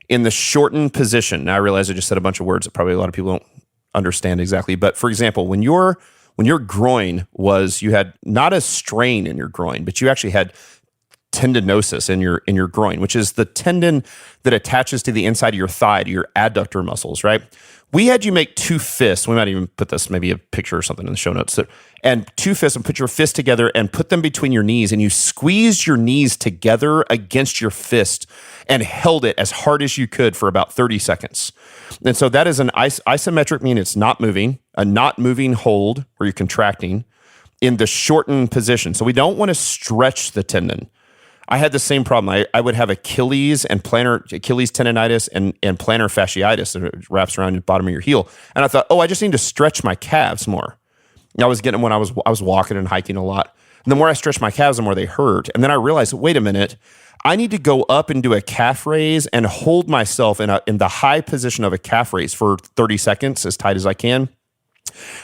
in the shortened position. Now, I realize I just said a bunch of words that probably a lot of people don't understand exactly. But for example, when your groin you had not a strain in your groin, but you actually had tendinosis in your groin, which is the tendon that attaches to the inside of your thigh, to your adductor muscles, right? We had you make 2 fists. We might even put this, maybe a picture or something in the show notes. And 2 fists, and put your fists together and put them between your knees, and you squeezed your knees together against your fist and held it as hard as you could for about 30 seconds. And so that is an isometric, meaning it's not moving, a not moving hold where you're contracting in the shortened position. So we don't want to stretch the tendon. I had the same problem. I would have Achilles tendonitis and plantar fasciitis that wraps around the bottom of your heel. And I thought, I just need to stretch my calves more. I was getting them when I was walking and hiking a lot. And the more I stretched my calves, the more they hurt. And then I realized, wait a minute, I need to go up and do a calf raise and hold myself in the high position of a calf raise for 30 seconds, as tight as I can,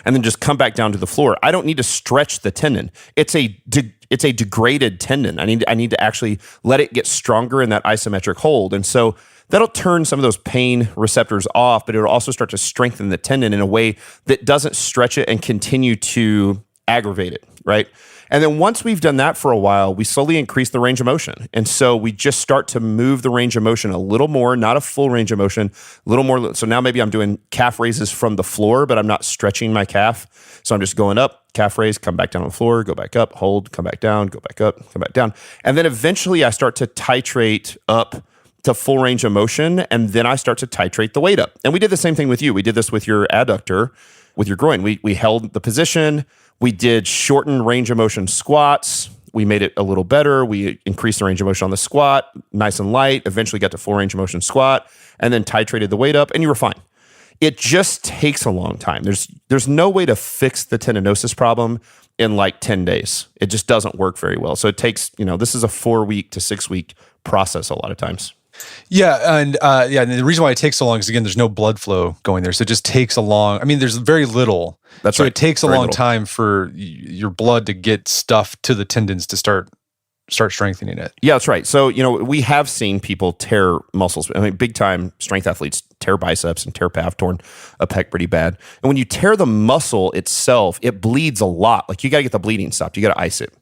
and then just come back down to the floor. I don't need to stretch the tendon. It's a degraded tendon. I need to actually let it get stronger in that isometric hold. And so that'll turn some of those pain receptors off, but it'll also start to strengthen the tendon in a way that doesn't stretch it and continue to aggravate it, right? And then once we've done that for a while, we slowly increase the range of motion. And so we just start to move the range of motion a little more, not a full range of motion, a little more. So now maybe I'm doing calf raises from the floor, but I'm not stretching my calf. So I'm just going up, calf raise, come back down on the floor, go back up, hold, come back down, go back up, come back down. And then eventually I start to titrate up to full range of motion, and then I start to titrate the weight up. And we did the same thing with you. We did this with your adductor, with your groin. We held the position. We did shortened range of motion squats. We made it a little better. We increased the range of motion on the squat, nice and light, eventually got to full range of motion squat, and then titrated the weight up, and you were fine. It just takes a long time. There's no way to fix the tendinosis problem in like 10 days. It just doesn't work very well. So it takes, this is a 4-week to 6-week process a lot of times. Yeah, and the reason why it takes so long is, again, there's no blood flow going there, so it just takes there's very little. That's right. It takes a long time for your blood to get stuff to the tendons to start strengthening it. Yeah, that's right. So, we have seen people tear muscles. I mean, big time strength athletes tear biceps and tear pec, torn a pec pretty bad. And when you tear the muscle itself, it bleeds a lot. Like, you got to get the bleeding stopped. You got to ice it.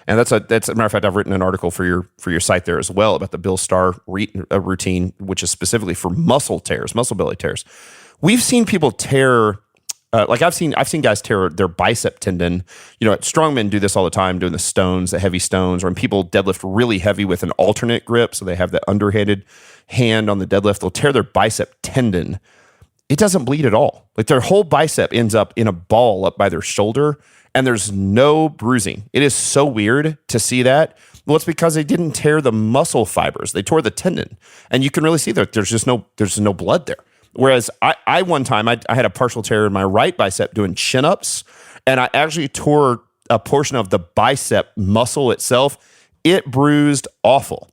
And that's a matter of fact, I've written an article for your site there as well about the Bill Starr routine, which is specifically for muscle belly tears. We've seen people tear, I've seen guys tear their bicep tendon. Strongmen do this all the time, doing the heavy stones, or when people deadlift really heavy with an alternate grip, so they have that underhanded hand on the deadlift, they'll tear their bicep tendon. It doesn't bleed at all. Like, their whole bicep ends up in a ball up by their shoulder, and there's no bruising. It is so weird to see that. Well, it's because they didn't tear the muscle fibers. They tore the tendon. And you can really see that there's no blood there. Whereas I one time, I had a partial tear in my right bicep doing chin-ups, and I actually tore a portion of the bicep muscle itself. It bruised awful.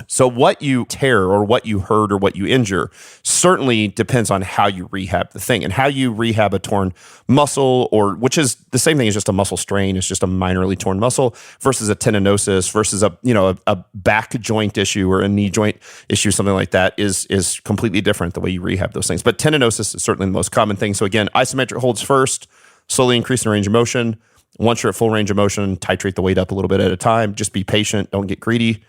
So what you tear or what you hurt or what you injure certainly depends on how you rehab the thing, and how you rehab a torn muscle, or which is the same thing as just a muscle strain. It's just a minorly torn muscle versus a tendinosis versus a back joint issue or a knee joint issue, something like that is completely different the way you rehab those things. But tendinosis is certainly the most common thing. So again, isometric holds first, slowly increase the range of motion. Once you're at full range of motion, titrate the weight up a little bit at a time. Just be patient, don't get greedy.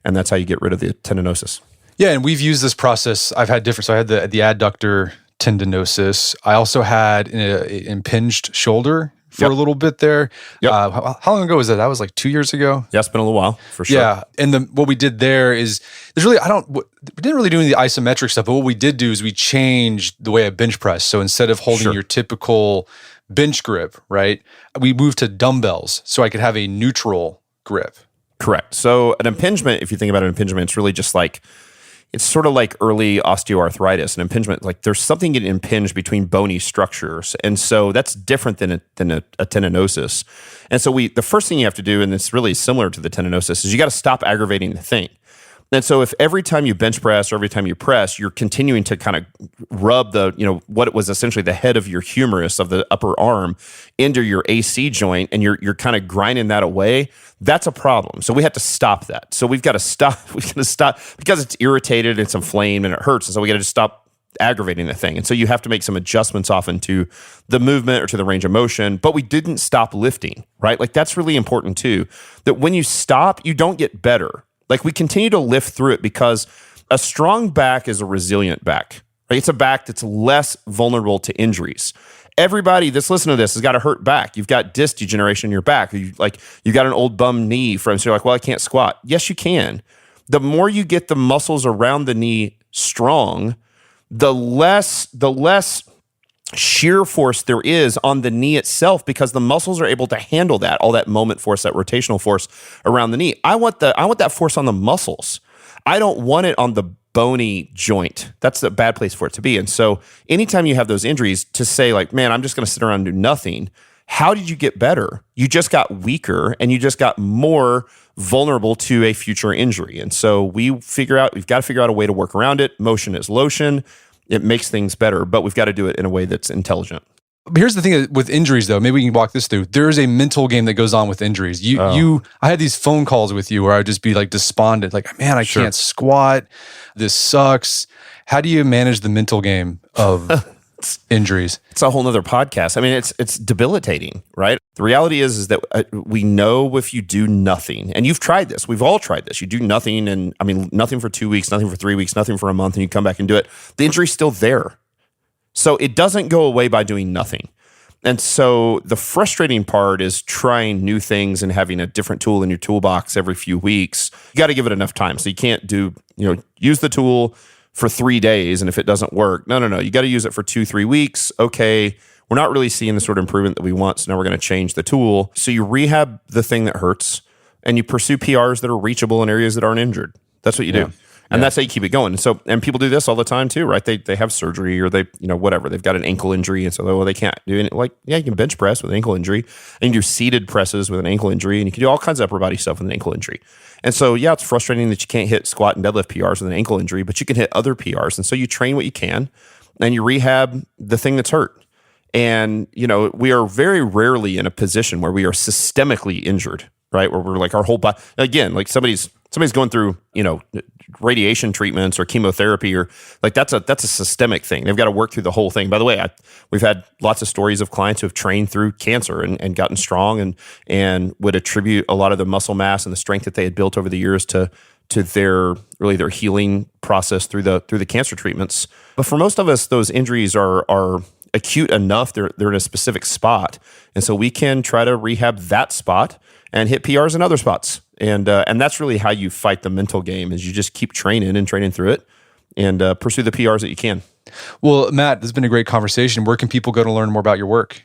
And that's how you get rid of the tendinosis. Yeah, and we've used this process. I've had different. So I had the adductor tendinosis. I also had an impinged shoulder for a little bit there. Yep. How long ago was that? That was like 2 years ago. Yeah, it's been a little while for sure. Yeah, and what we did there is we didn't really do any of the isometric stuff. But what we did do is we changed the way I bench press. So instead of holding your typical bench grip, right, we moved to dumbbells so I could have a neutral grip. Correct. So an impingement, if you think about an impingement, it's really just like, it's sort of like early osteoarthritis. An impingement, like there's something getting impinged between bony structures. And so that's different than a tendinosis. And so the first thing you have to do, and it's really similar to the tendinosis, is you got to stop aggravating the thing. And so if every time you bench press or every time you press, you're continuing to kind of rub what was essentially the head of your humerus of the upper arm into your AC joint, and you're kind of grinding that away, that's a problem. So we have to stop that. So we've got to stop. We've got to stop because it's irritated, it's inflamed, and it hurts. And so we got to just stop aggravating the thing. And so you have to make some adjustments often to the movement or to the range of motion. But we didn't stop lifting, right? Like that's really important too, that when you stop, you don't get better. Like we continue to lift through it because a strong back is a resilient back. Right? It's a back that's less vulnerable to injuries. Everybody that's listening to this has got a hurt back. You've got disc degeneration in your back. You got an old bum knee so you're like, well, I can't squat. Yes, you can. The more you get the muscles around the knee strong, the less shear force there is on the knee itself, because the muscles are able to handle that, all that moment force, that rotational force around the knee. I want that force on the muscles. I don't want it on the bony joint. That's the bad place for it to be. And so anytime you have those injuries, to say like, man, I'm just going to sit around and do nothing. How did you get better? You just got weaker, and you just got more vulnerable to a future injury. And so we've got to figure out a way to work around it. Motion is lotion. It makes things better, but we've got to do it in a way that's intelligent. Here's the thing with injuries, though. Maybe we can walk this through. There is a mental game that goes on with injuries. I had these phone calls with you where I would just be like despondent, like, man, I can't squat. This sucks. How do you manage the mental game of injuries? It's a whole nother podcast. I mean, it's debilitating, right? The reality is that we know if you do nothing, and you've tried this. We've all tried this. You do nothing, and I mean, nothing for 2 weeks, nothing for 3 weeks, nothing for a month, and you come back and do it. The injury's still there. So it doesn't go away by doing nothing. And so the frustrating part is trying new things and having a different tool in your toolbox every few weeks. You got to give it enough time. So you can't use the tool for 3 days, and if it doesn't work, no. You got to use it for 2-3 weeks. Okay, we're not really seeing the sort of improvement that we want, so now we're going to change the tool. So you rehab the thing that hurts, and you pursue PRs that are reachable in areas that aren't injured. That's what you do. And that's how you keep it going. And people do this all the time too, right? They have surgery, or they, whatever. They've got an ankle injury, and so they can't do it. Like, yeah, you can bench press with an ankle injury, and you can do seated presses with an ankle injury, and you can do all kinds of upper body stuff with an ankle injury. And so, yeah, it's frustrating that you can't hit squat and deadlift PRs with an ankle injury, but you can hit other PRs. And so you train what you can, and you rehab the thing that's hurt. And, we are very rarely in a position where we are systemically injured, right? Where we're like our whole body, again, like somebody's going through, radiation treatments or chemotherapy, or like that's a systemic thing. They've got to work through the whole thing. By the way, we've had lots of stories of clients who have trained through cancer and gotten strong and would attribute a lot of the muscle mass and the strength that they had built over the years to their healing process through the cancer treatments. But for most of us, those injuries are acute enough. They're in a specific spot, and so we can try to rehab that spot and hit PRs in other spots. And that's really how you fight the mental game, is you just keep training through it and pursue the PRs that you can. Well, Matt, this has been a great conversation. Where can people go to learn more about your work?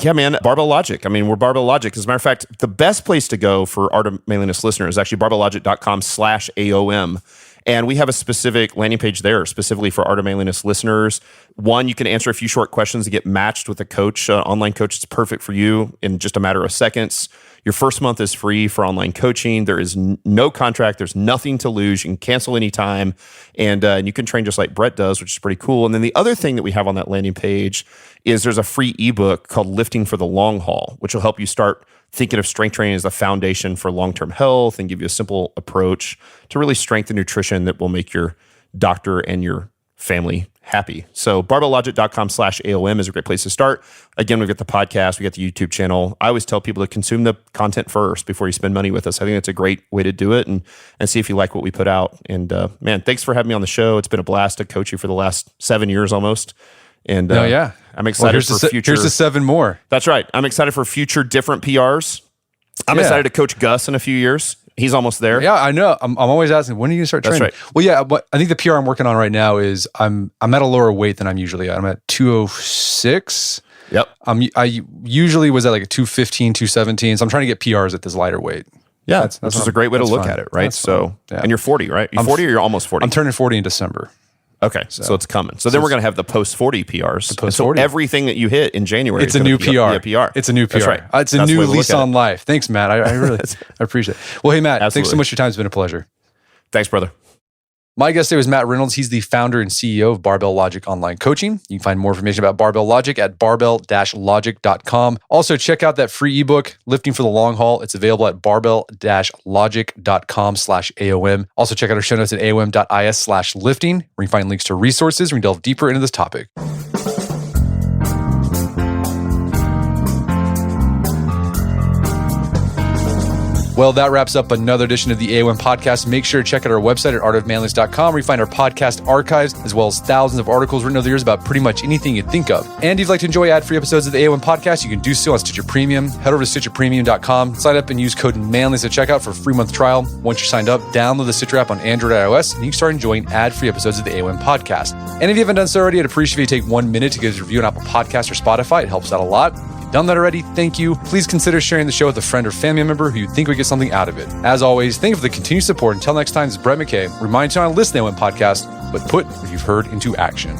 Yeah, man, Barbell Logic. I mean, we're Barbell Logic. As a matter of fact, the best place to go for Art of Manliness listeners is actually barbelllogic.com/AOM. And we have a specific landing page there specifically for Art of Manliness listeners. One, you can answer a few short questions to get matched with a coach, online coach. It's perfect for you in just a matter of seconds. Your first month is free for online coaching. There is no contract. There's nothing to lose. You can cancel anytime. And you can train just like Brett does, which is pretty cool. And then the other thing that we have on that landing page is there's a free ebook called Lifting for the Long Haul, which will help you start thinking of strength training as the foundation for long-term health and give you a simple approach to really strengthen nutrition that will make your doctor and your family happy. So barbelllogic.com/AOM is a great place to start. Again, we've got the podcast, we got the YouTube channel. I always tell people to consume the content first before you spend money with us. I think that's a great way to do it and see if you like what we put out. And man, thanks for having me on the show. It's been a blast to coach you for the last 7 years almost. And I'm excited for future. Here's the 7 more. That's right. I'm excited for future different PRs. I'm excited to coach Gus in a few years. He's almost there. Yeah, I know. I'm always asking, when are you going to start training? That's right. Well, yeah, but I think the PR I'm working on right now is I'm at a lower weight than I'm usually at. I'm at 206. Yep. I usually was at like a 215, 217. So I'm trying to get PRs at this lighter weight. Yeah, that's a great way to look at it, right? So, and you're 40, right? You're 40 or you're almost 40? I'm turning 40 in December. Okay, so it's coming. So then we're going to have the post-40 PRs. So everything that you hit in January it's a new PR. It's a new PR. That's right. It's a new lease on life. Thanks, Matt. I really I appreciate it. Well, hey, Matt, thanks so much for your time. It's been a pleasure. Thanks, brother. My guest today was Matt Reynolds. He's the founder and CEO of Barbell Logic Online Coaching. You can find more information about Barbell Logic at barbell-logic.com. Also, check out that free ebook, Lifting for the Long Haul. It's available at barbell-logic.com/AOM. Also, check out our show notes at aom.is/lifting, where you can find links to resources where we delve deeper into this topic. Well, that wraps up another edition of the AOM podcast. Make sure to check out our website at artofmanliness.com, where you find our podcast archives, as well as thousands of articles written over the years about pretty much anything you think of. And if you'd like to enjoy ad-free episodes of the AOM podcast, you can do so on Stitcher Premium. Head over to stitcherpremium.com, sign up and use code Manliness at checkout for a free month trial. Once you're signed up, download the Stitcher app on Android or iOS, and you can start enjoying ad-free episodes of the AOM podcast. And if you haven't done so already, I'd appreciate if you take 1 minute to give us a review on Apple Podcasts or Spotify. It helps out a lot. Done that already? Thank you. Please consider sharing the show with a friend or family member who you think would get something out of it. As always, thank you for the continued support. Until next time, this is Brett McKay. Remind you to listen to the AOM podcast, but put what you've heard into action.